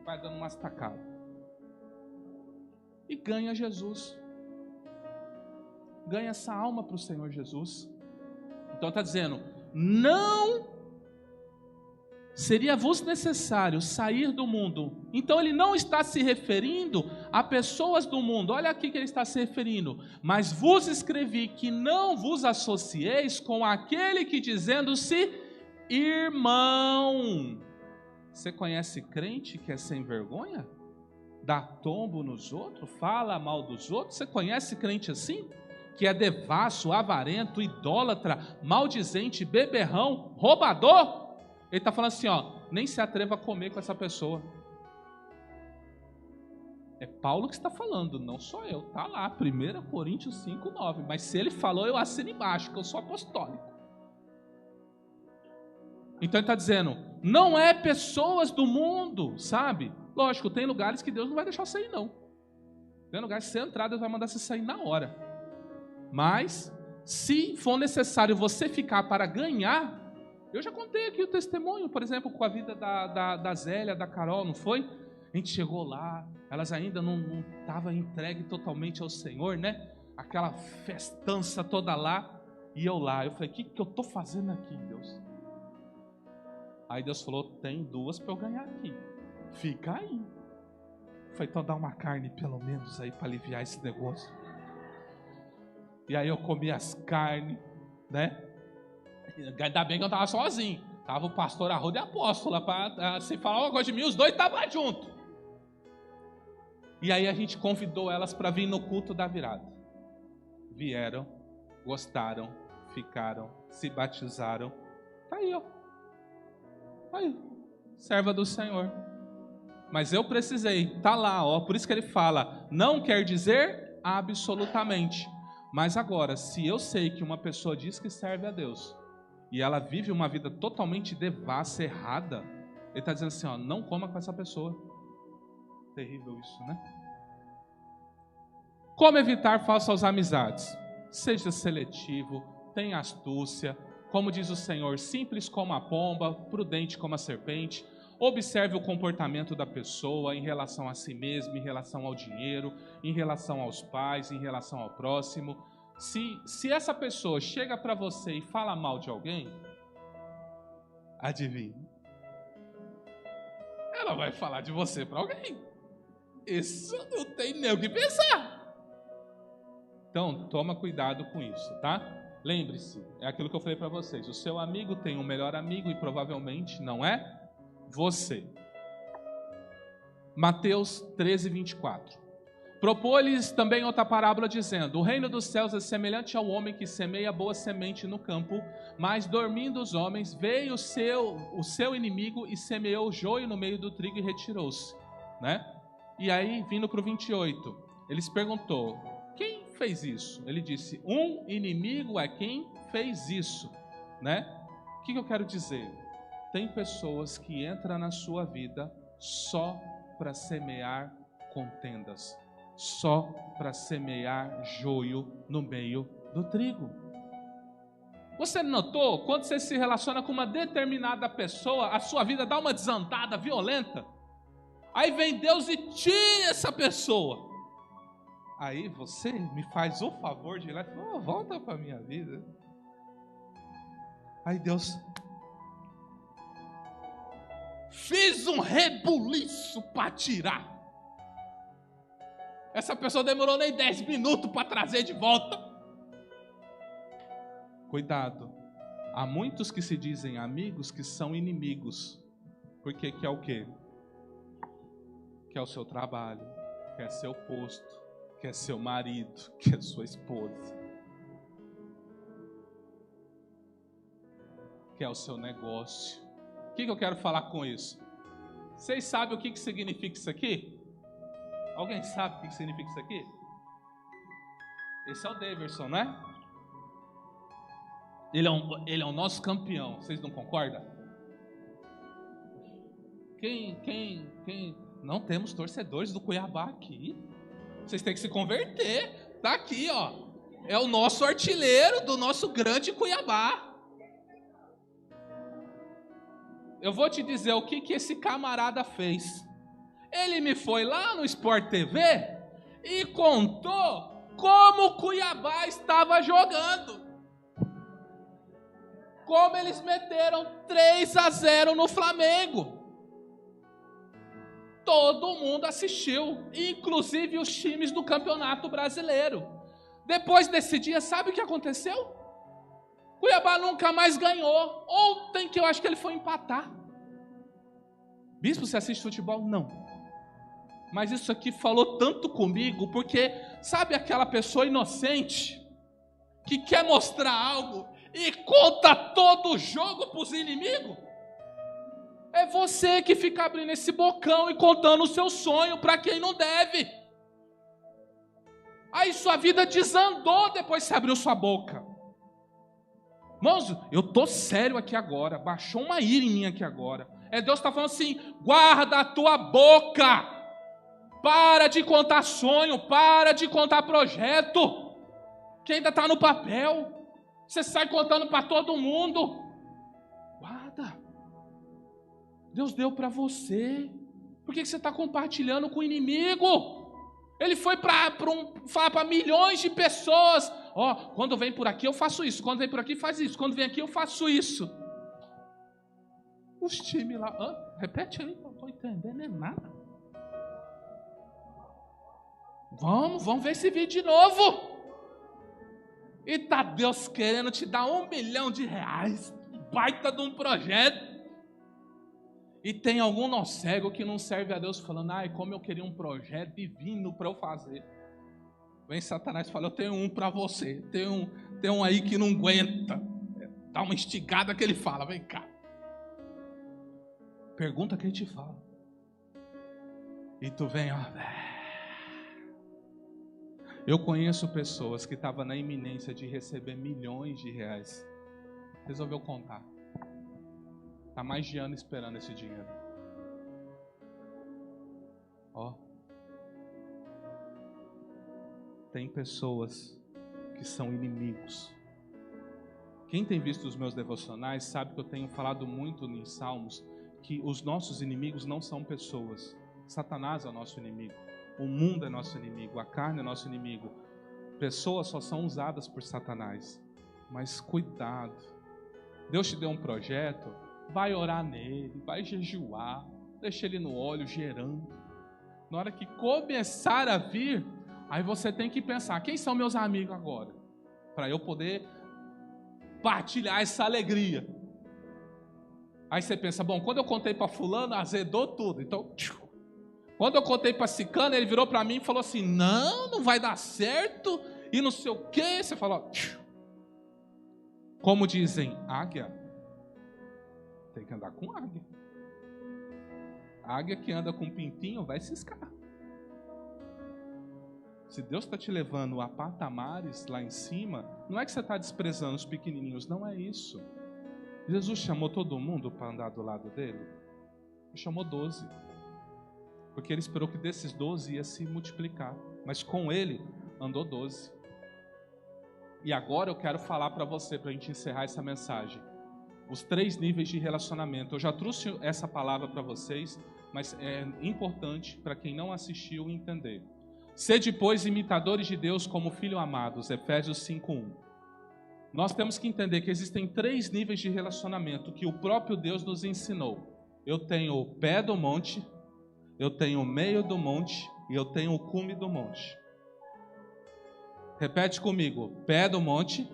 Vai dando umas tacadas. e ganha Jesus. Ganha essa alma para o Senhor Jesus. Então está dizendo, não seria-vos necessário sair do mundo. Então ele não está se referindo a pessoas do mundo. Olha aqui que ele está se referindo. Mas vos escrevi que não vos associeis com aquele que dizendo-se irmão. Você conhece crente que é sem vergonha? Dá tombo nos outros? Fala mal dos outros? Você conhece crente assim? Que é devasso, avarento, idólatra, maldizente, beberrão, roubador? Ele está falando assim, ó, nem se atreva a comer com essa pessoa. É Paulo que está falando, não sou eu. Está lá, 1 Coríntios 5:9. Mas se ele falou, eu assino embaixo, que eu sou apostólico. Então ele está dizendo, não é pessoas do mundo, sabe? Lógico, tem lugares que Deus não vai deixar sair, não. Tem lugares que se entrar, Deus vai mandar você sair na hora. Mas, se for necessário você ficar para ganhar, eu já contei aqui o testemunho, por exemplo, com a vida da Zélia, da Carol, não foi? A gente chegou lá, elas ainda não estavam entregues totalmente ao Senhor, né? Aquela festança toda lá, e eu lá. Eu falei, o que eu estou fazendo aqui, Deus? Aí Deus falou, tem 2 para eu ganhar aqui. Fica aí. Eu falei, então dá uma carne pelo menos aí para aliviar esse negócio. E aí eu comi as carnes, né? Ainda bem que eu estava sozinho. Tava o pastor Arruda e a apóstola. Se falar uma coisa de mim, os 2 estavam juntos. E aí a gente convidou elas para vir no culto da virada. Vieram, gostaram, ficaram, se batizaram. Tá aí, ó. Aí, serva do Senhor. Mas eu precisei, tá lá, ó. Por isso que ele fala, não quer dizer absolutamente. Mas agora, se eu sei que uma pessoa diz que serve a Deus e ela vive uma vida totalmente devassa, errada, ele está dizendo assim, ó, não coma com essa pessoa. Terrível isso, né? Como evitar falsas amizades? Seja seletivo, tenha astúcia, como diz o Senhor, simples como a pomba, prudente como a serpente. Observe o comportamento da pessoa em relação a si mesma, em relação ao dinheiro, em relação aos pais, em relação ao próximo. Se essa pessoa chega para você e fala mal de alguém, adivinha? Ela vai falar de você para alguém. Isso não tem nem o que pensar. Então, toma cuidado com isso, tá? Lembre-se, é aquilo que eu falei para vocês. O seu amigo tem um melhor amigo e provavelmente não é você. Mateus 13:24. Propôs-lhes também outra parábola dizendo, o reino dos céus é semelhante ao homem que semeia boa semente no campo, mas dormindo os homens, veio o seu inimigo e semeou o joio no meio do trigo e retirou-se, né? E aí, vindo para o 28, ele se perguntou, quem fez isso? Ele disse, um inimigo é quem fez isso, né? O que eu quero dizer? Tem pessoas que entram na sua vida só para semear contendas, só para semear joio no meio do trigo. Você notou? Quando você se relaciona com uma determinada pessoa, a sua vida dá uma desandada violenta. Aí vem Deus e tira essa pessoa. Aí você me faz o favor de ir lá e fala, volta para a minha vida. Aí Deus... fiz um rebuliço para tirar. Essa pessoa demorou nem 10 minutos para trazer de volta. Cuidado. Há muitos que se dizem amigos que são inimigos. Porque quer o quê? Quer o seu trabalho, quer seu posto, quer seu marido, quer sua esposa. Quer o seu negócio. O que eu quero falar com isso? Vocês sabem o que significa isso aqui? Alguém sabe o que significa isso aqui? Esse é o Daverson, né? Ele é o nosso campeão. Vocês não concordam? Quem? Não temos torcedores do Cuiabá aqui. Vocês têm que se converter. Tá aqui, ó. É o nosso artilheiro do nosso grande Cuiabá. Eu vou te dizer o que esse camarada fez. Ele me foi lá no Sport TV e contou como o Cuiabá estava jogando. Como eles meteram 3-0 no Flamengo. Todo mundo assistiu, inclusive os times do Campeonato Brasileiro. Depois desse dia, sabe o que aconteceu? Cuiabá nunca mais ganhou. Ontem que eu acho que ele foi empatar. Bispo, você assiste futebol? Não. Mas isso aqui falou tanto comigo, porque sabe aquela pessoa inocente que quer mostrar algo e conta todo o jogo para os inimigos? É você que fica abrindo esse bocão e contando o seu sonho para quem não deve. Aí sua vida desandou depois que você abriu sua boca. Irmãos, eu estou sério aqui agora. Baixou uma ira em mim aqui agora. Deus está falando assim: guarda a tua boca. Para de contar sonho. Para de contar projeto. Que ainda está no papel. Você sai contando para todo mundo. Guarda. Deus deu para você. Por que você está compartilhando com o inimigo? Ele foi falar para milhões de pessoas. Quando vem por aqui eu faço isso. Quando vem por aqui faz isso. Quando vem aqui eu faço isso. Os times lá... repete aí, não estou entendendo nada. Vamos ver esse vídeo de novo. E tá Deus querendo te dar R$1 milhão. Baita de um projeto. E tem algum nó cego que não serve a Deus falando: como eu queria um projeto divino para eu fazer. Vem Satanás e fala: eu tenho um para você. Tem um aí que não aguenta. Dá uma instigada que ele fala: vem cá. Pergunta que ele te fala. E tu vem, Eu conheço pessoas que estavam na iminência de receber milhões de reais. Resolveu contar. Há mais de ano esperando esse dinheiro. Tem pessoas que são inimigos. Quem tem visto os meus devocionais sabe que eu tenho falado muito em Salmos que os nossos inimigos não são pessoas. Satanás é o nosso inimigo. O mundo é nosso inimigo. A carne é nosso inimigo. Pessoas só são usadas por Satanás. Mas cuidado. Deus te deu um projeto. Vai orar nele, vai jejuar, deixa ele no óleo gerando. Na hora que começar a vir, aí você tem que pensar: quem são meus amigos agora? Para eu poder partilhar essa alegria. Aí você pensa: bom, quando eu contei para fulano, azedou tudo. Então, quando eu contei para ciclano, ele virou para mim e falou assim: não vai dar certo, e não sei o quê. Você fala: como dizem, águia tem que andar com águia. Águia que anda com pintinho vai ciscar. Se Deus está te levando a patamares lá em cima, não é que você está desprezando os pequenininhos, não é isso. Jesus chamou todo mundo para andar do lado dele. Ele chamou 12. Porque ele esperou que desses 12 ia se multiplicar. Mas com ele andou 12. E agora eu quero falar para você, para a gente encerrar essa mensagem. Os 3 níveis de relacionamento. Eu já trouxe essa palavra para vocês, mas é importante para quem não assistiu entender. Sede, pois, imitadores de Deus como filhos amados, Efésios 5:1. Nós temos que entender que existem 3 níveis de relacionamento que o próprio Deus nos ensinou. Eu tenho o pé do monte, eu tenho o meio do monte e eu tenho o cume do monte. Repete comigo: pé do monte,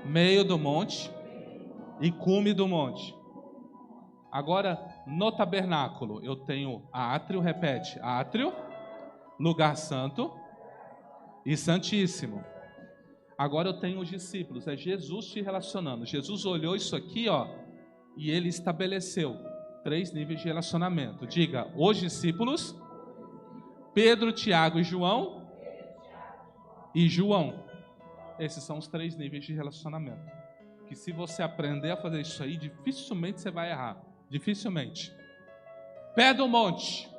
meio do monte e cume do monte. Agora, no tabernáculo, eu tenho átrio, repete, átrio, lugar santo e santíssimo. Agora eu tenho os discípulos, é Jesus te relacionando. Jesus olhou isso aqui, e ele estabeleceu 3 níveis de relacionamento. Diga: os discípulos, Pedro, Tiago e João. Esses são os 3 níveis de relacionamento. Que se você aprender a fazer isso aí, dificilmente você vai errar. Dificilmente. Pé do monte.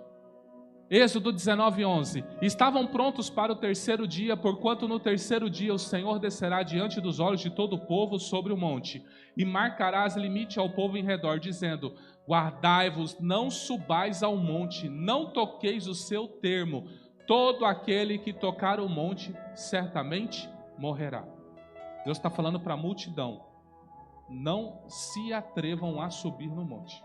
Êxodo 19:11. Estavam prontos para o 3º dia, porquanto no 3º dia o Senhor descerá diante dos olhos de todo o povo sobre o monte, e marcarás limite ao povo em redor, dizendo: guardai-vos, não subais ao monte, não toqueis o seu termo, todo aquele que tocar o monte certamente morrerá. Deus está falando para a multidão: não se atrevam a subir no monte,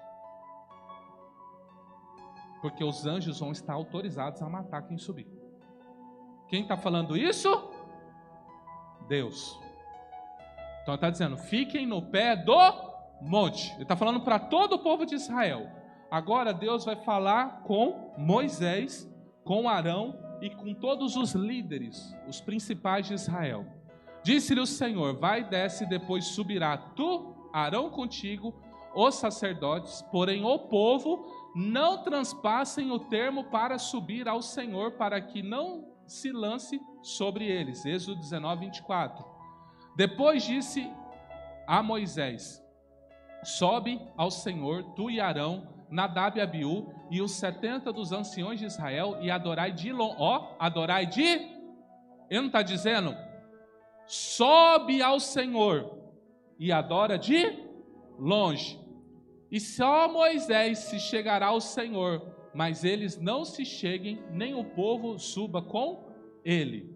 porque os anjos vão estar autorizados a matar quem subir. Quem está falando isso? Deus. Então ele está dizendo: fiquem no pé do monte. Ele está falando para todo o povo de Israel. Agora Deus vai falar com Moisés, com Arão e com todos os líderes, os principais de Israel. Disse-lhe o Senhor: vai, desce, depois subirá tu, Arão contigo, os sacerdotes, porém o povo não transpassem o termo para subir ao Senhor, para que não se lance sobre eles. Êxodo 19, 24. Depois disse a Moisés: sobe ao Senhor, tu e Arão, Nadab e Abiú, e os 70 dos anciões de Israel, e adorai de longe. Adorai de... Ele não está dizendo: sobe ao Senhor e adora de longe. E só Moisés se chegará ao Senhor, mas eles não se cheguem, nem o povo suba com ele.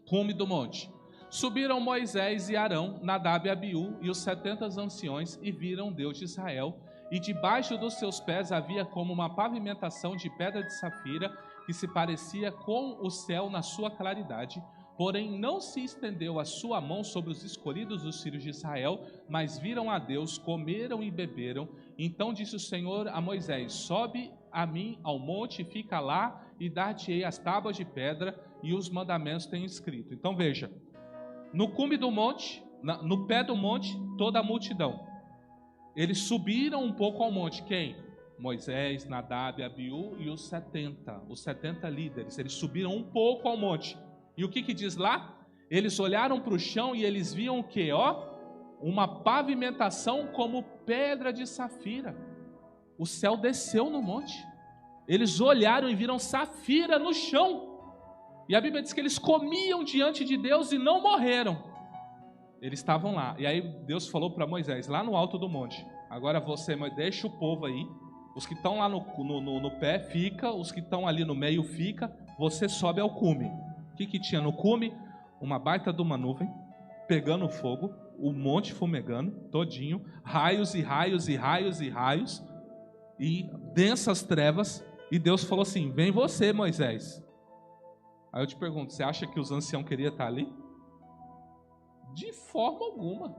Cume do monte. Subiram Moisés e Arão, Nadab e Abiú, e os 70 anciões, e viram Deus de Israel, e debaixo dos seus pés havia como uma pavimentação de pedra de safira, que se parecia com o céu na sua claridade. Porém não se estendeu a sua mão sobre os escolhidos dos filhos de Israel, mas viram a Deus, comeram e beberam. Então disse o Senhor a Moisés: sobe a mim ao monte, fica lá, e dar-te-ei as tábuas de pedra e os mandamentos tenho escrito. Então veja, no cume do monte, no pé do monte, toda a multidão. Eles subiram um pouco ao monte. Quem? Moisés, Nadab, Abiú e os 70 líderes. Eles subiram um pouco ao monte. E o que diz lá? Eles olharam para o chão e eles viam o quê? Uma pavimentação como pedra de safira. O céu desceu no monte. Eles olharam e viram safira no chão. E a Bíblia diz que eles comiam diante de Deus e não morreram. Eles estavam lá. E aí Deus falou para Moisés, lá no alto do monte: agora você, deixa o povo aí. Os que estão lá no pé, fica. Os que estão ali no meio, fica. Você sobe ao cume. O que tinha no cume? Uma baita de uma nuvem, pegando fogo, o monte fumegando, todinho, raios e raios e raios e raios, e densas trevas. E Deus falou assim: vem você, Moisés. Aí eu te pergunto, você acha que os anciãos queriam estar ali? De forma alguma.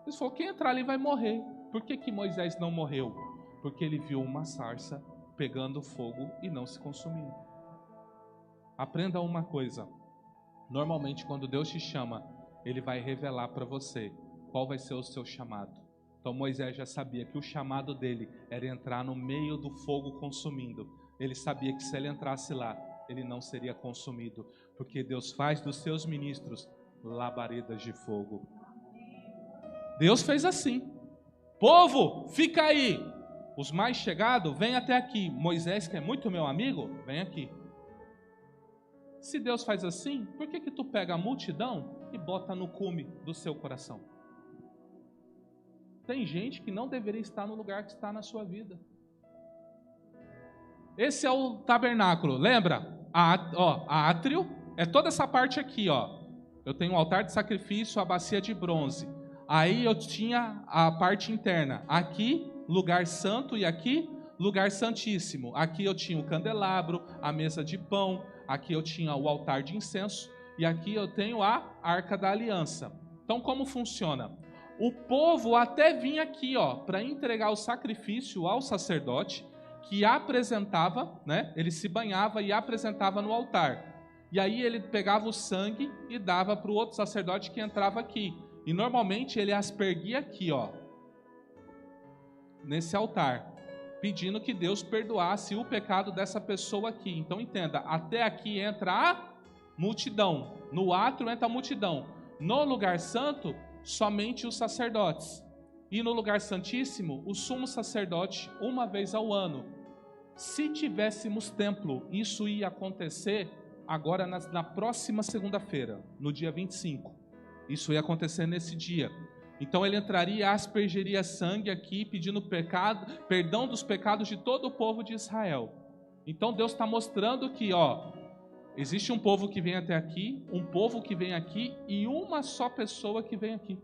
Eles falaram: quem entrar ali vai morrer. Por que Moisés não morreu? Porque ele viu uma sarça pegando fogo e não se consumindo. Aprenda uma coisa: normalmente quando Deus te chama, Ele vai revelar para você qual vai ser o seu chamado. Então Moisés já sabia que o chamado dele era entrar no meio do fogo consumindo. Ele sabia que se ele entrasse lá, ele não seria consumido, porque Deus faz dos seus ministros labaredas de fogo. Deus fez assim: povo, fica aí. Os mais chegados, vem até aqui. Moisés, que é muito meu amigo, vem aqui. Se Deus faz assim, por que tu pega a multidão e bota no cume do seu coração? Tem gente que não deveria estar no lugar que está na sua vida. Esse é o tabernáculo, lembra? A átrio é toda essa parte aqui, ó. Eu tenho um altar de sacrifício, a bacia de bronze. Aí eu tinha a parte interna. Aqui, lugar santo, e aqui, lugar santíssimo. Aqui eu tinha o candelabro, a mesa de pão. Aqui eu tinha o altar de incenso. E aqui eu tenho a arca da aliança. Então como funciona? O povo até vinha aqui, ó, para entregar o sacrifício ao sacerdote, que apresentava, né? Ele se banhava e apresentava no altar. E aí ele pegava o sangue e dava para o outro sacerdote que entrava aqui. E normalmente ele aspergia aqui, ó, nesse altar, pedindo que Deus perdoasse o pecado dessa pessoa aqui. Então entenda, até aqui entra a multidão. No átrio entra a multidão. No lugar santo, somente os sacerdotes. E no lugar santíssimo, o sumo sacerdote, uma vez ao ano. Se tivéssemos templo, isso ia acontecer agora na próxima segunda-feira, no dia 25. Isso ia acontecer nesse dia. Então ele entraria, aspergeria sangue aqui, pedindo perdão dos pecados de todo o povo de Israel. Então Deus está mostrando que, ó, Existe um povo que vem até aqui, um povo que vem aqui e uma só pessoa que vem aqui.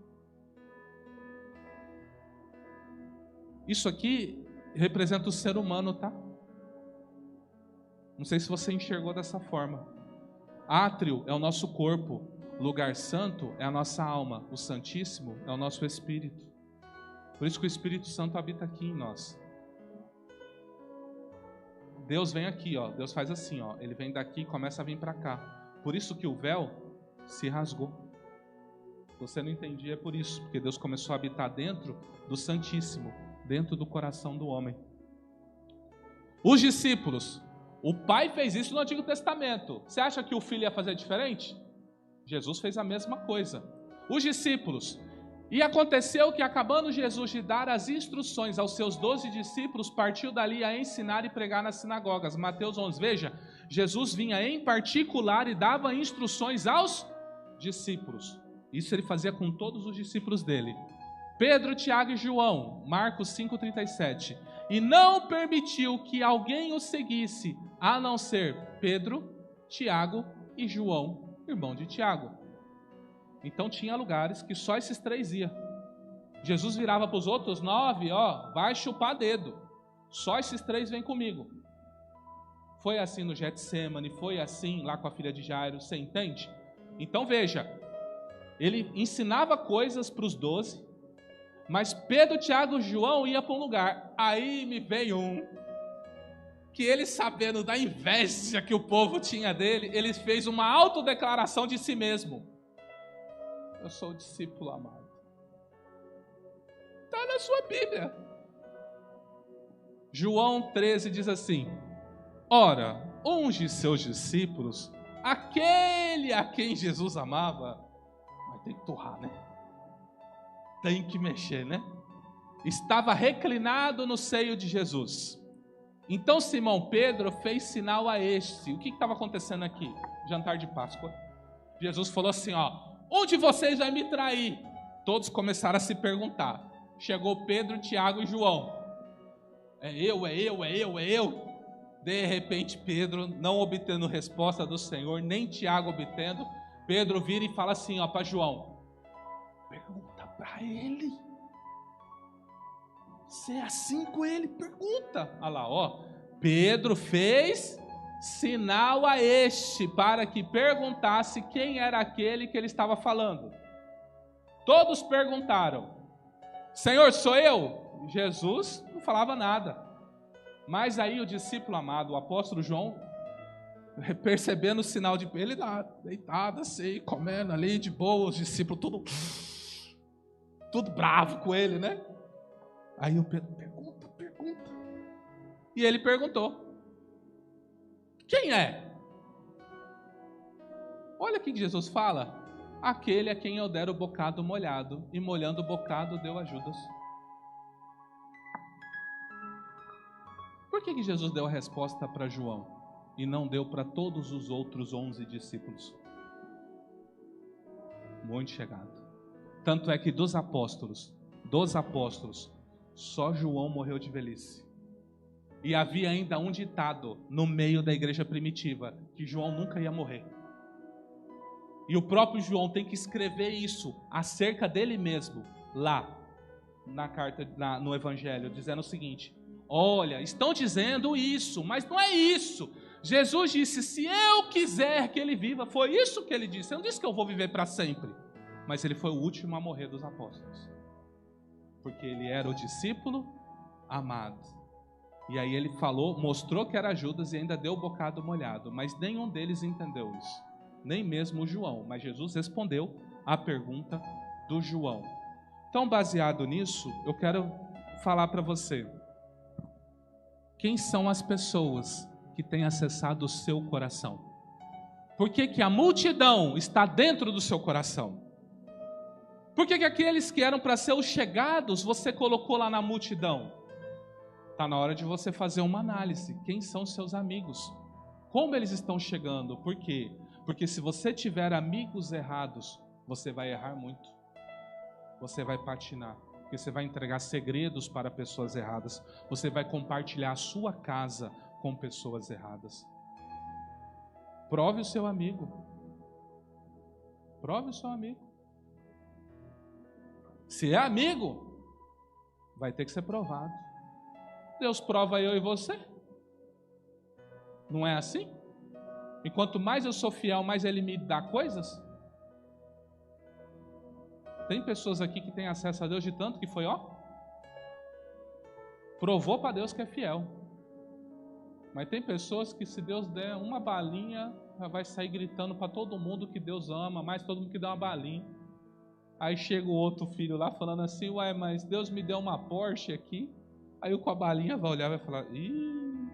Isso aqui representa o ser humano, tá? Não sei se você enxergou dessa forma. Átrio é o nosso corpo, lugar santo é a nossa alma, o Santíssimo é o nosso espírito. Por isso que o Espírito Santo habita aqui em nós. Deus vem aqui, ó. Deus faz assim, ó. Ele vem daqui e começa a vir para cá. Por isso que o véu se rasgou. Você não entendia, é por isso, porque Deus começou a habitar dentro do Santíssimo, dentro do coração do homem. Os discípulos, o Pai fez isso no Antigo Testamento. Você acha que o Filho ia fazer diferente? Jesus fez a mesma coisa. Os discípulos. E aconteceu que, acabando Jesus de dar as instruções aos seus 12 discípulos, partiu dali a ensinar e pregar nas sinagogas. Mateus 11, veja, Jesus vinha em particular e dava instruções aos discípulos. Isso ele fazia com todos os discípulos dele. Pedro, Tiago e João, Marcos 5,37. E não permitiu que alguém o seguisse, a não ser Pedro, Tiago e João, irmão de Tiago. Então tinha lugares que só esses 3 iam. Jesus virava para os outros 9, ó, vai chupar dedo. Só esses 3 vêm comigo. Foi assim no Getsêmani, foi assim lá com a filha de Jairo, você entende? Então veja, ele ensinava coisas para os 12, mas Pedro, Tiago e João iam para um lugar. Aí me veio um, que ele, sabendo da inveja que o povo tinha dele, ele fez uma autodeclaração de si mesmo. Eu sou o discípulo amado. Está na sua Bíblia. João 13 diz assim: ora, unge seus discípulos, aquele a quem Jesus amava. Mas tem que torrar, né? Tem que mexer, né? Estava reclinado no seio de Jesus. Então Simão Pedro fez sinal a este. O que estava acontecendo aqui? Jantar de Páscoa. Jesus falou assim, ó: um de vocês vai me trair? Todos começaram a se perguntar. Chegou Pedro, Tiago e João. É eu, é eu, é eu, é eu. De repente Pedro, não obtendo resposta do Senhor, nem Tiago obtendo, Pedro vira e fala assim, ó, para João: pergunta para ele. Você é assim com ele? Pergunta. Olha lá, ó. Pedro fez sinal a este para que perguntasse quem era aquele que ele estava falando. Todos perguntaram: Senhor, sou eu? Jesus não falava nada. Mas aí o discípulo amado, o apóstolo João, percebendo o sinal de ele lá, deitado assim, comendo ali de boa, os discípulos tudo bravo com ele, né? Aí o Pedro pergunta. E ele perguntou: quem é? Olha o que Jesus fala: aquele a quem eu der o bocado molhado. E molhando o bocado deu a Judas. Por que Jesus deu a resposta para João e não deu para todos os outros 11 discípulos? Muito chegado. Tanto é que dos apóstolos, só João morreu de velhice. E havia ainda um ditado no meio da igreja primitiva, que João nunca ia morrer. E o próprio João tem que escrever isso acerca dele mesmo, lá na carta, no Evangelho, dizendo o seguinte: olha, estão dizendo isso, mas não é isso. Jesus disse: se eu quiser que ele viva, foi isso que ele disse. Ele não disse que eu vou viver para sempre, mas ele foi o último a morrer dos apóstolos, porque ele era o discípulo amado. E aí ele falou, mostrou que era Judas e ainda deu o bocado molhado, mas nenhum deles entendeu isso, nem mesmo o João. Mas Jesus respondeu à pergunta do João. Então, baseado nisso, eu quero falar para você: quem são as pessoas que têm acessado o seu coração? Por que que a multidão está dentro do seu coração? Por que que aqueles que eram para ser os chegados, você colocou lá na multidão? Está na hora de você fazer uma análise. Quem são os seus amigos? Como eles estão chegando? Por quê? Porque se você tiver amigos errados, você vai errar muito. Você vai patinar. Porque você vai entregar segredos para pessoas erradas. Você vai compartilhar a sua casa com pessoas erradas. Prove o seu amigo. Prove o seu amigo. Se é amigo, vai ter que ser provado. Deus prova eu e você. Não é assim? E quanto mais eu sou fiel, mais Ele me dá coisas. Tem pessoas aqui que têm acesso a Deus de tanto que foi, provou para Deus que é fiel. Mas tem pessoas que se Deus der uma balinha, já vai sair gritando para todo mundo que Deus ama, mais todo mundo que dá uma balinha. Aí chega o outro filho lá falando assim, ué, mas Deus me deu uma Porsche aqui. Aí o com a balinha vai olhar e vai falar, ih.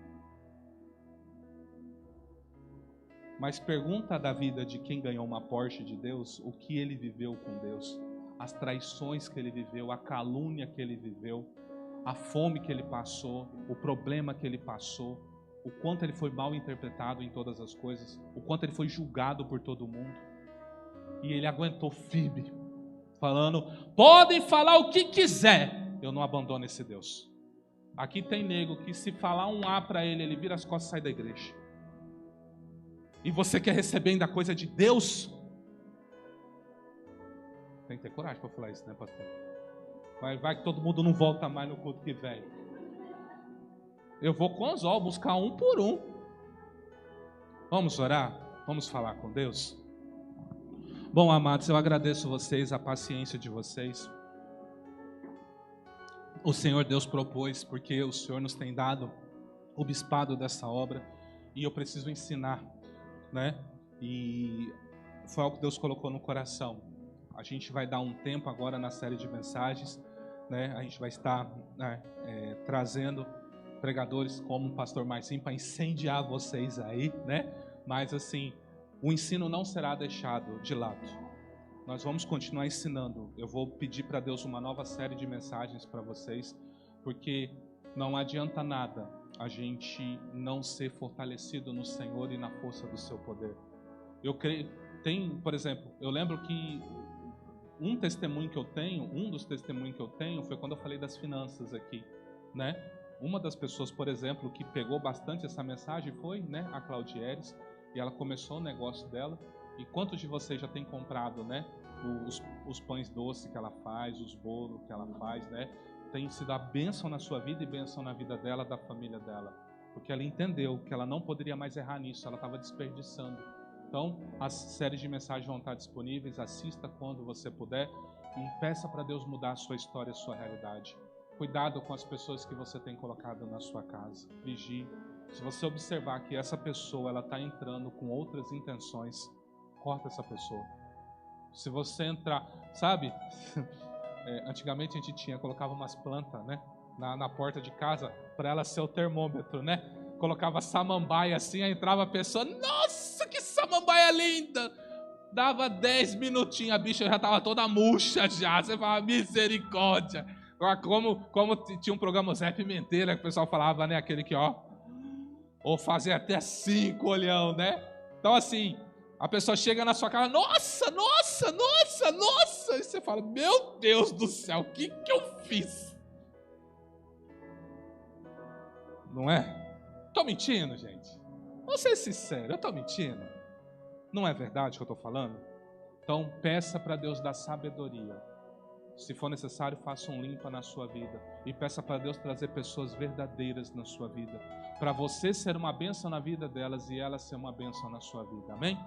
Mas pergunta da vida de quem ganhou uma Porsche de Deus, o que ele viveu com Deus, as traições que ele viveu, a calúnia que ele viveu, a fome que ele passou, o problema que ele passou, o quanto ele foi mal interpretado em todas as coisas, o quanto ele foi julgado por todo mundo. E ele aguentou firme, falando, podem falar o que quiser, eu não abandono esse Deus. Aqui tem nego que se falar um A para ele, ele vira as costas e sai da igreja. E você quer receber ainda coisa de Deus? Tem que ter coragem para falar isso, né, pastor? Vai que todo mundo não volta mais no culto que vem. Eu vou com os olhos buscar um por um. Vamos orar? Vamos falar com Deus? Bom, amados, eu agradeço vocês, a paciência de vocês. O Senhor Deus propôs, porque o Senhor nos tem dado o bispado dessa obra, e eu preciso ensinar, né? E foi algo que Deus colocou no coração. A gente vai dar um tempo agora na série de mensagens, né? A gente vai estar trazendo pregadores como o pastor Marcinho para incendiar vocês aí, né? Mas assim, o ensino não será deixado de lado. Nós vamos continuar ensinando. Eu vou pedir para Deus uma nova série de mensagens para vocês, porque não adianta nada a gente não ser fortalecido no Senhor e na força do seu poder. Eu creio, por exemplo, eu lembro que um dos testemunhos que eu tenho foi quando eu falei das finanças aqui, né? Uma das pessoas, por exemplo, que pegou bastante essa mensagem foi, né, a Claudieres, e ela começou o negócio dela. E quantos de vocês já têm comprado, né, os pães doces que ela faz, os bolos que ela faz, né? Tem sido a bênção na sua vida e bênção na vida dela, da família dela. Porque ela entendeu que ela não poderia mais errar nisso, ela estava desperdiçando. Então, as séries de mensagens vão estar disponíveis, assista quando você puder e peça para Deus mudar a sua história, a sua realidade. Cuidado com as pessoas que você tem colocado na sua casa. Vigie. Se você observar que essa pessoa ela está entrando com outras intenções, corta essa pessoa. Se você entrar, sabe? Antigamente a gente colocava umas plantas, né, na porta de casa para ela ser o termômetro, né? Colocava samambaia assim, aí entrava a pessoa, nossa, que samambaia linda! Dava 10 minutinhos, a bicha já estava toda murcha já. Você falava, misericórdia. Como tinha um programa Zé Pimenteira, que o pessoal falava, né? Aquele que, ou fazer até 5 olhão, né? Então, assim, a pessoa chega na sua casa, nossa, nossa, nossa, nossa. E você fala, meu Deus do céu, o que eu fiz? Não é? Estou mentindo, gente? Vou ser sincero, eu estou mentindo? Não é verdade o que eu estou falando? Então, peça para Deus dar sabedoria. Se for necessário, faça um limpa na sua vida. E peça para Deus trazer pessoas verdadeiras na sua vida. Para você ser uma bênção na vida delas e elas ser uma bênção na sua vida. Amém?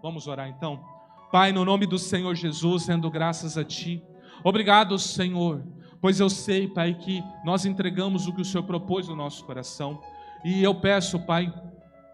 Vamos orar então? Pai, no nome do Senhor Jesus, rendo graças a Ti. Obrigado, Senhor. Pois eu sei, Pai, que nós entregamos o que o Senhor propôs no nosso coração. E eu peço, Pai,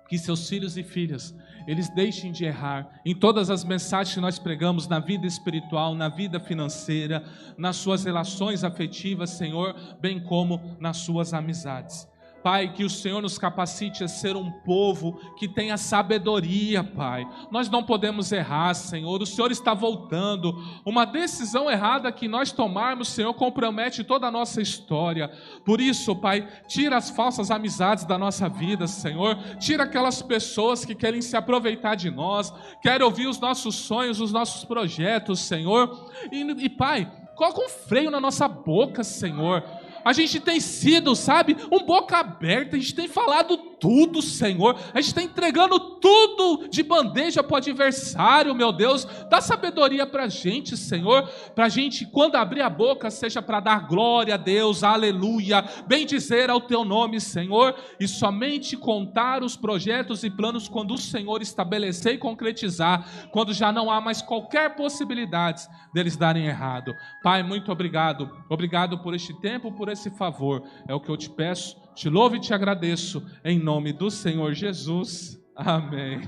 que seus filhos e filhas, eles deixem de errar em todas as mensagens que nós pregamos na vida espiritual, na vida financeira, nas suas relações afetivas, Senhor, bem como nas suas amizades. Pai, que o Senhor nos capacite a ser um povo que tenha sabedoria, Pai. Nós não podemos errar, Senhor. O Senhor está voltando. Uma decisão errada que nós tomarmos, Senhor, compromete toda a nossa história. Por isso, Pai, tira as falsas amizades da nossa vida, Senhor. Tira aquelas pessoas que querem se aproveitar de nós, querem ouvir os nossos sonhos, os nossos projetos, Senhor. E Pai, coloca um freio na nossa boca, Senhor. A gente tem sido, sabe, um boca aberta, a gente tem falado tudo, Senhor. A gente está entregando tudo de bandeja para o adversário, meu Deus. Dá sabedoria para a gente, Senhor. Para a gente, quando abrir a boca, seja para dar glória a Deus, aleluia. Bendizer ao teu nome, Senhor. E somente contar os projetos e planos quando o Senhor estabelecer e concretizar. Quando já não há mais qualquer possibilidade deles darem errado. Pai, muito obrigado. Obrigado por este tempo, por esse favor. É o que eu te peço, te louvo e te agradeço. Em nome do Senhor Jesus. Amém.